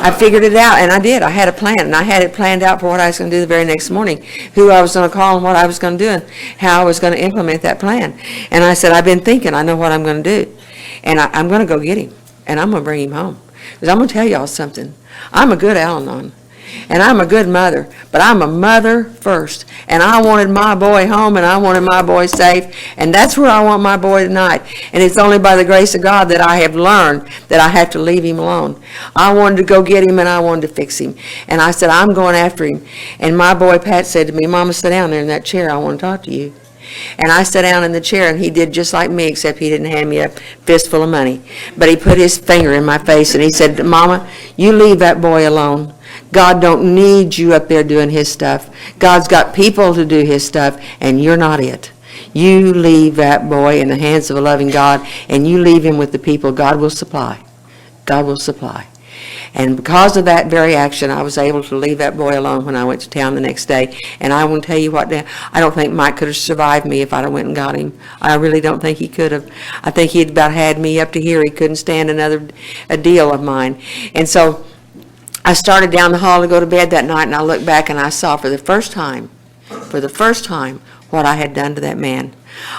I figured it out, and I did. I had a plan, and I had it planned out for what I was going to do the very next morning, who I was going to call and what I was going to do and how I was going to implement that plan. And I said, I've been thinking. I know what I'm going to do. And I'm going to go get him, and I'm going to bring him home. Because I'm going to tell y'all something. I'm a good Al Anon, and I'm a good mother, but I'm a mother first. And I wanted my boy home, and I wanted my boy safe, and that's where I want my boy tonight. And it's only by the grace of God that I have learned that I have to leave him alone. I wanted to go get him, and I wanted to fix him. And I said, I'm going after him. And my boy Pat said to me, Mama, sit down there in that chair. I want to talk to you. And I sat down in the chair, and he did just like me, except he didn't hand me a fistful of money. But he put his finger in my face, and he said, Mama, you leave that boy alone. God don't need you up there doing his stuff. God's got people to do his stuff, and you're not it. You leave that boy in the hands of a loving God, and you leave him with the people God will supply. God will supply. And because of that very action, I was able to leave that boy alone when I went to town the next day. And I want to tell you what, I don't think Mike could have survived me if I'd have went and got him. I really don't think he could have. I think he'd about had me up to here. He couldn't stand a deal of mine. And so I started down the hall to go to bed that night, and I looked back, and I saw for the first time, what I had done to that man.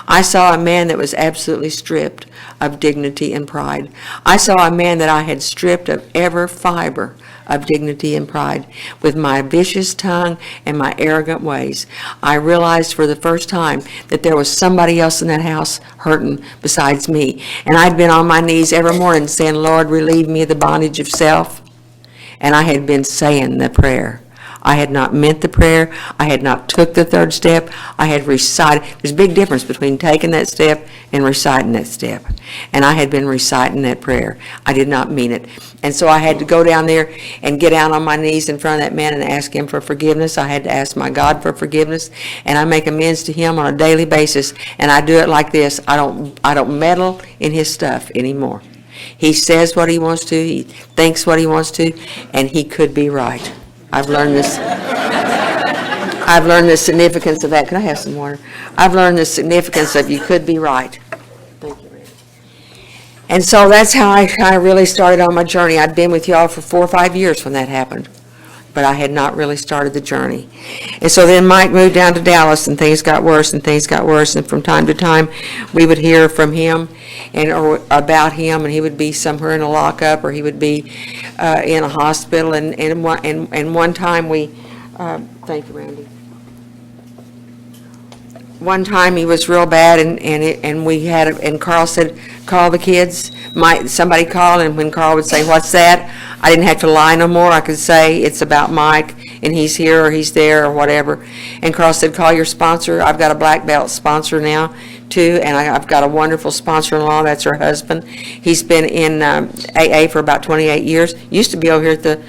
I saw a man that was absolutely stripped of dignity and pride. I saw a man that I had stripped of every fiber of dignity and pride. With my vicious tongue and my arrogant ways, I realized for the first time that there was somebody else in that house hurting besides me. And I'd been on my knees every morning saying, Lord, relieve me of the bondage of self. And I had been saying the prayer. I had not meant the prayer. I had not took the third step. I had recited. There's a big difference between taking that step and reciting that step. And I had been reciting that prayer. I did not mean it. And so I had to go down there and get down on my knees in front of that man and ask him for forgiveness. I had to ask my God for forgiveness. And I make amends to him on a daily basis. And I do it like this. I don't meddle in his stuff anymore. He says what he wants to. He thinks what he wants to. And he could be right. I've learned the significance of that. Can I have some water? I've learned the significance of you could be right. Thank you, Randy. And so that's how I really started on my journey. I'd been with y'all for 4 or 5 years when that happened, but I had not really started the journey. And so then Mike moved down to Dallas, and things got worse, and from time to time we would hear from him or about him, and he would be somewhere in a lockup, or he would be in a hospital. And one time we, thank you, Randy. One time he was real bad, and Carl said, call the kids. Somebody called, and when Carl would say, what's that? I didn't have to lie no more. I could say, it's about Mike, and he's here, or he's there, or whatever. And Carl said, call your sponsor. I've got a black belt sponsor now, too, and I've got a wonderful sponsor-in-law. That's her husband. He's been in AA for about 28 years. Used to be over here at the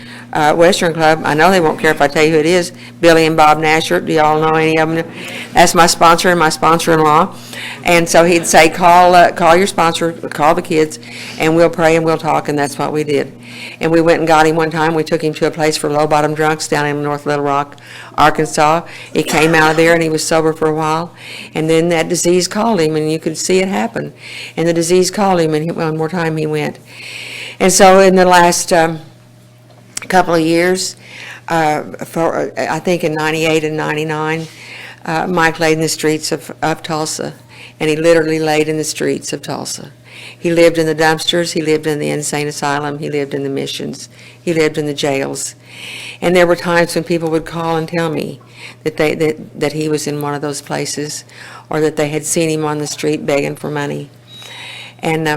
Western Club. I know they won't care if I tell you who it is. Billy and Bob Nasher. Do y'all know any of them? That's my sponsor and my sponsor-in-law. And so he'd say, call your sponsor, call the kids, and we'll pray and we'll talk, and that's what we did. And we went and got him one time. We took him to a place for low-bottom drunks down in North Little Rock, Arkansas. He came out of there, and he was sober for a while. And then that disease called him, and you could see it happen. And the disease called him, and one more time he went. And so in the last couple of years, I think in 98 and 99, Mike laid in the streets of Tulsa, and he literally laid in the streets of Tulsa. He lived in the dumpsters, he lived in the insane asylum, he lived in the missions, he lived in the jails. And there were times when people would call and tell me that he was in one of those places, or that they had seen him on the street begging for money. And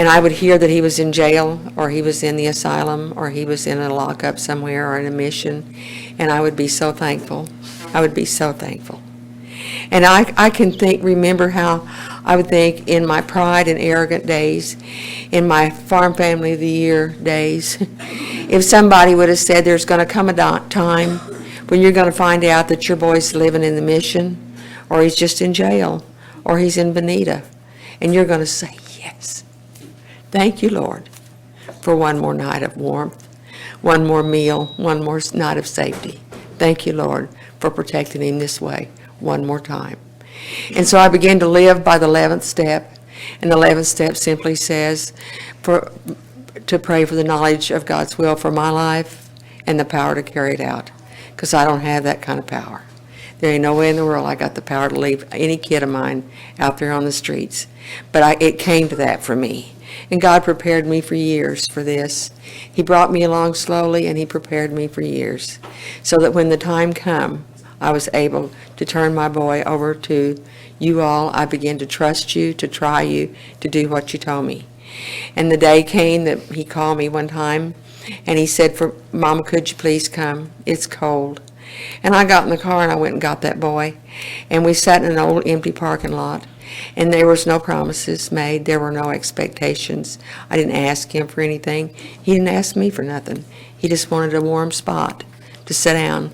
I would hear that he was in jail, or he was in the asylum, or he was in a lockup somewhere, or in a mission, and I would be so thankful. I would be so thankful. And I can remember how I would think in my pride and arrogant days, in my Farm Family of the Year days, if somebody would have said there's going to come a time when you're going to find out that your boy's living in the mission, or he's just in jail, or he's in Bonita, and you're going to say, yes, thank you, Lord, for one more night of warmth, one more meal, one more night of safety. Thank you, Lord, for protecting him this way one more time. And so I began to live by the 11th step, and the 11th step simply says to pray for the knowledge of God's will for my life and the power to carry it out, because I don't have that kind of power. There ain't no way in the world I got the power to leave any kid of mine out there on the streets. But it came to that for me. And God prepared me for years for this. He brought me along slowly, and he prepared me for years, so that when the time come, I was able to turn my boy over to you all. I began to trust you, to try you, to do what you told me. And the day came that he called me one time, and he said, Mama, could you please come? It's cold. And I got in the car, and I went and got that boy. And we sat in an old empty parking lot. And there was no promises made. There were no expectations. I didn't ask him for anything. He didn't ask me for nothing. He just wanted a warm spot to sit down.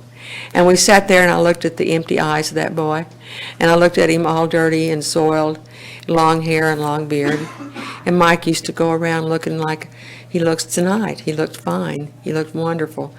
And we sat there, and I looked at the empty eyes of that boy, and I looked at him all dirty and soiled, long hair and long beard. And Mike used to go around looking like he looks tonight. He looked fine. He looked wonderful.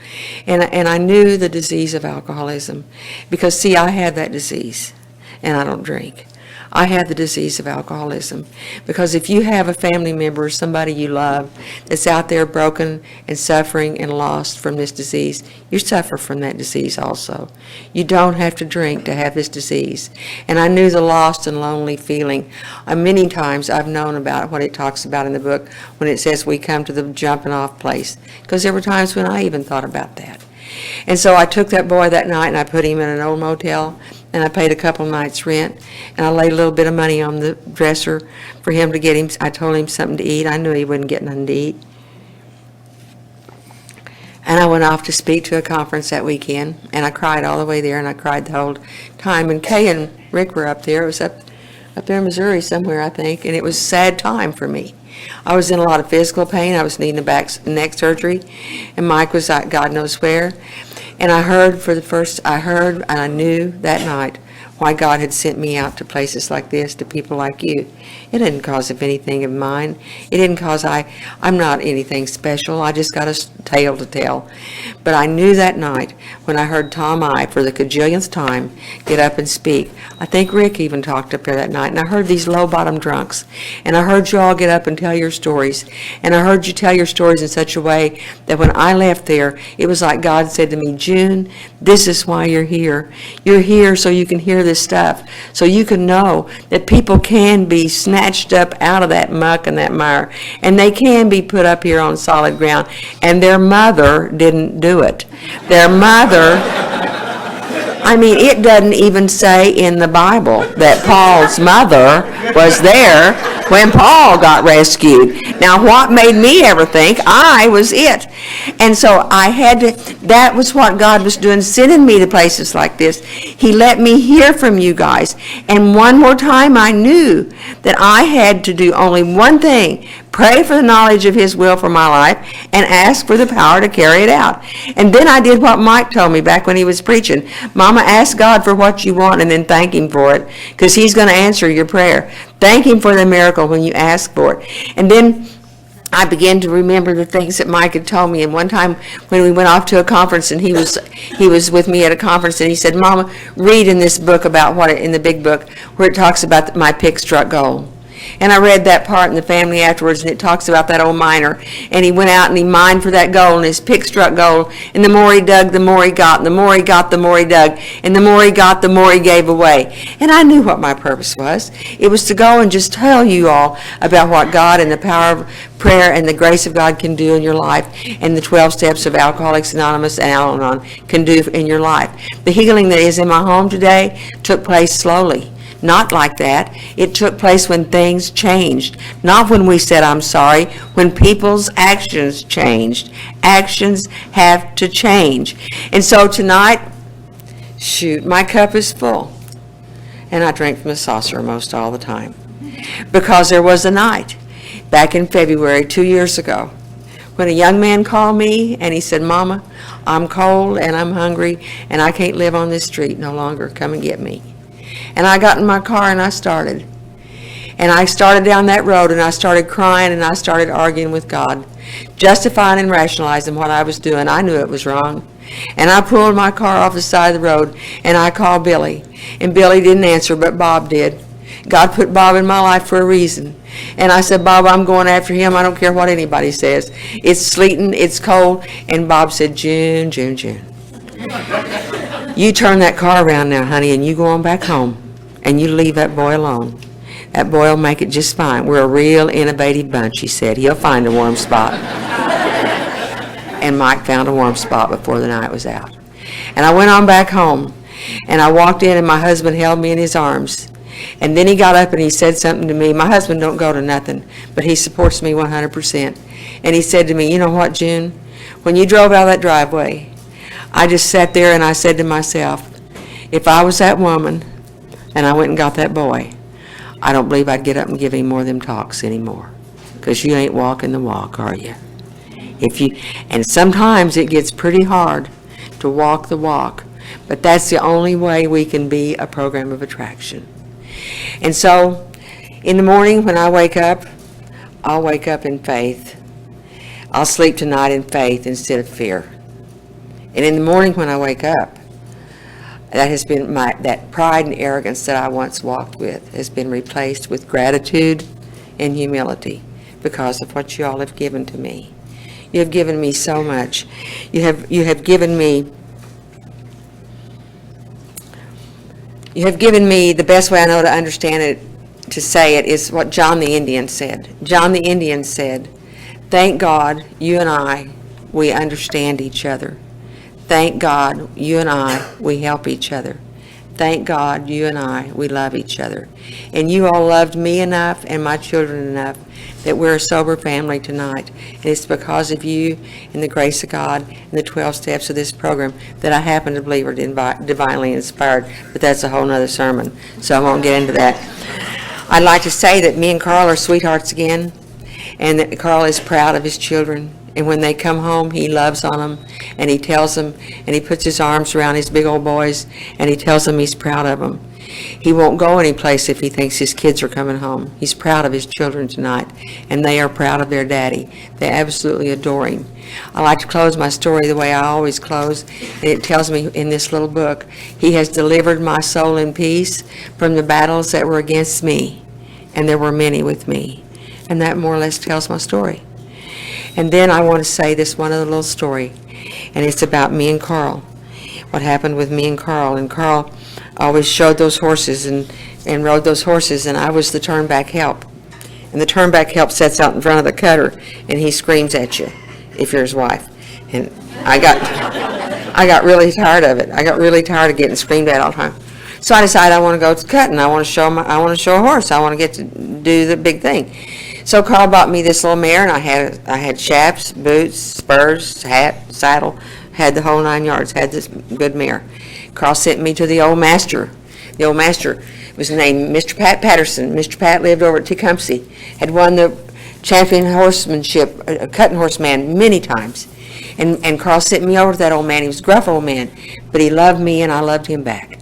And I knew the disease of alcoholism, because, see, I had that disease, and I don't drink. I had the disease of alcoholism, because if you have a family member or somebody you love that's out there broken and suffering and lost from this disease, you suffer from that disease also. You don't have to drink to have this disease. And I knew the lost and lonely feeling. Many times I've known about what it talks about in the book when it says we come to the jumping off place, because there were times when I even thought about that. And so I took that boy that night, and I put him in an old motel, and I paid a couple nights' rent, and I laid a little bit of money on the dresser for him to get him. I told him something to eat. I knew he wouldn't get nothing to eat. And I went off to speak to a conference that weekend, and I cried all the way there, and I cried the whole time. And Kay and Rick were up there. It was up there in Missouri somewhere, I think, and it was a sad time for me. I was in a lot of physical pain. I was needing a neck surgery, and Mike was out God knows where. And I heard and I knew that night why God had sent me out to places like this, to people like you. It didn't cause of anything of mine. It didn't cause I'm not anything special. I just got a tale to tell. But I knew that night when I heard Tom I, for the cajillionth time, get up and speak. I think Rick even talked up there that night. And I heard these low-bottom drunks. And I heard you all get up and tell your stories. And I heard you tell your stories in such a way that when I left there, it was like God said to me, June, this is why you're here. You're here so you can hear this stuff, so you can know that people can be snatched up out of that muck and that mire, and they can be put up here on solid ground, and their mother didn't do it. Their mother, it doesn't even say in the Bible that Paul's mother was there when Paul got rescued. Now, what made me ever think I was it? And so I had to, that was what God was doing, sending me to places like this. He let me hear from you guys. And one more time I knew that I had to do only one thing: pray for the knowledge of his will for my life and ask for the power to carry it out. And then I did what Mike told me back when he was preaching. Mama, ask God for what you want and then thank him for it, because he's going to answer your prayer. Thank him for the miracle when you ask for it. And then I began to remember the things that Mike had told me. And one time when we went off to a conference, and he was with me at a conference, and he said, Mama, read in this book about in the big book, where it talks about my pick struck gold. And I read that part in the family afterwards, and it talks about that old miner. And he went out and he mined for that gold, and his pick struck gold. And the more he dug, the more he got. And the more he got, the more he dug. And the more he got, the more he gave away. And I knew what my purpose was. It was to go and just tell you all about what God and the power of prayer and the grace of God can do in your life, and the 12 steps of Alcoholics Anonymous and Al Anon can do in your life. The healing that is in my home today took place slowly. Not like that. It took place when things changed. Not when we said, I'm sorry, when people's actions changed. Actions have to change. And so tonight, shoot, my cup is full. And I drink from a saucer most all the time. Because there was a night back in February 2 years ago when a young man called me and he said, Mama, I'm cold and I'm hungry and I can't live on this street no longer. Come and get me. And I got in my car and I started. And I started down that road and I started crying and I started arguing with God, justifying and rationalizing what I was doing. I knew it was wrong. And I pulled my car off the side of the road and I called Billy. And Billy didn't answer, but Bob did. God put Bob in my life for a reason. And I said, Bob, I'm going after him. I don't care what anybody says. It's sleeting, it's cold. And Bob said, June. You turn that car around now, honey, and you go on back home. And you leave that boy alone. That boy will make it just fine. We're a real innovative bunch, he said. He'll find a warm spot. And Mike found a warm spot before the night was out. And I went on back home. And I walked in and my husband held me in his arms. And then he got up and he said something to me. My husband don't go to nothing, but he supports me 100%. And he said to me, you know what, June? When you drove out of that driveway, I just sat there and I said to myself, if I was that woman and I went and got that boy, I don't believe I'd get up and give any more of them talks anymore. Because you ain't walking the walk, are you? And sometimes it gets pretty hard to walk the walk, but that's the only way we can be a program of attraction. And so, in the morning when I wake up, I'll wake up in faith. I'll sleep tonight in faith instead of fear. And in the morning when I wake up, that has been that pride and arrogance that I once walked with has been replaced with gratitude and humility because of what you all have given to me. You have given me so much. You have given me the best way I know to understand it, to say it, is what John the Indian said. John the Indian said, thank God you and I, we understand each other. Thank God you and I, we help each other. Thank God you and I, we love each other. And you all loved me enough and my children enough that we're a sober family tonight. And it's because of you and the grace of God and the 12 steps of this program that I happen to believe are divinely inspired. But that's a whole other sermon, so I won't get into that. I'd like to say that me and Carl are sweethearts again, and that Carl is proud of his children. And when they come home, he loves on them, and he tells them, and he puts his arms around his big old boys, and he tells them he's proud of them. He won't go anyplace if he thinks his kids are coming home. He's proud of his children tonight, and they are proud of their daddy. They absolutely adore him. I like to close my story the way I always close, and it tells me in this little book, he has delivered my soul in peace from the battles that were against me, and there were many with me. And that more or less tells my story. And then I want to say this one other little story, and it's about me and Carl. What happened with me and Carl. And Carl always showed those horses and rode those horses, and I was the turnback help. And the turnback help sits out in front of the cutter, and he screams at you if you're his wife. And I got really tired of it. I got really tired of getting screamed at all the time. So I decided I want to go to cutting. I want to show a horse. I want to get to do the big thing. So Carl bought me this little mare, and I had chaps, boots, spurs, hat, saddle, had the whole 9 yards, had this good mare. Carl sent me to the old master. The old master was named Mr. Pat Patterson. Mr. Pat lived over at Tecumseh, had won the champion horsemanship, a cutting horse man, many times. And Carl sent me over to that old man. He was a gruff old man, but he loved me, and I loved him back.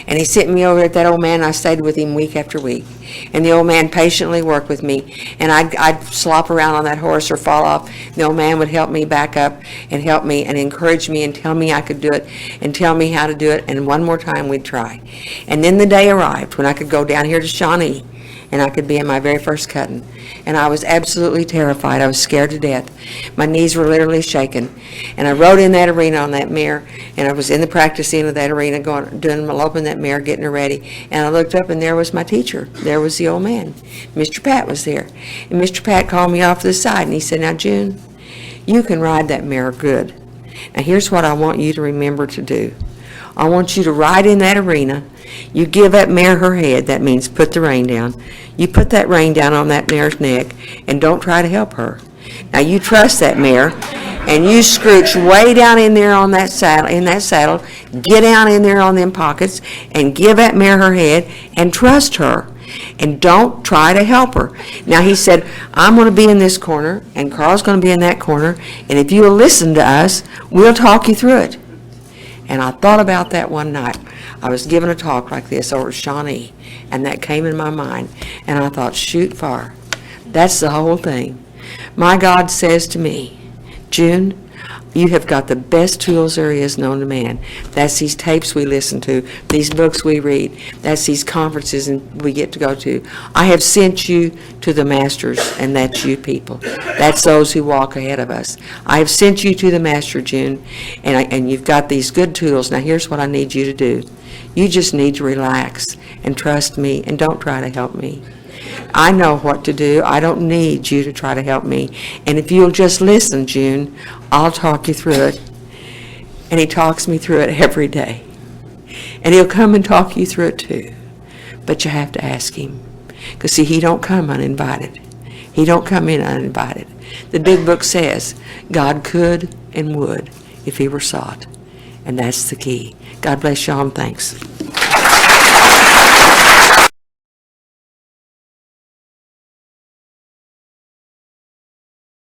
And he sent me over at that old man, and I stayed with him week after week. And the old man patiently worked with me, and I'd slop around on that horse or fall off. The old man would help me back up and help me and encourage me and tell me I could do it and tell me how to do it, and one more time we'd try. And then the day arrived when I could go down here to Shawnee and I could be in my very first cutting. And I was absolutely terrified. I was scared to death. My knees were literally shaking. And I rode in that arena on that mare, and I was in the practice end of that arena, opening that mare, getting her ready. And I looked up, and there was my teacher. There was the old man. Mr. Pat was there. And Mr. Pat called me off to the side, and he said, "Now, June, you can ride that mare good. Now, here's what I want you to remember to do. I want you to ride in that arena. You give that mare her head. That means put the rein down. You put that rein down on that mare's neck, and don't try to help her. Now, you trust that mare, and you scrooch way down in there on that saddle, get down in there on them pockets, and give that mare her head, and trust her. And don't try to help her." Now, he said, "I'm going to be in this corner, and Carl's going to be in that corner, and if you will listen to us, we'll talk you through it." And I thought about that one night. I was giving a talk like this over at Shawnee, and that came in my mind. And I thought, shoot far. That's the whole thing. My God says to me, "June, you have got the best tools there is known to man." That's these tapes we listen to, these books we read. That's these conferences we get to go to. I have sent you to the masters, and that's you people. That's those who walk ahead of us. I have sent you to the master, June, and you've got these good tools. Now, here's what I need you to do. You just need to relax and trust me, and don't try to help me. I know what to do. I don't need you to try to help me. And if you'll just listen, June, I'll talk you through it. And he talks me through it every day. And he'll come and talk you through it too. But you have to ask him. Because, see, he don't come uninvited. He don't come in uninvited. The big book says God could and would if he were sought. And that's the key. God bless y'all, and thanks.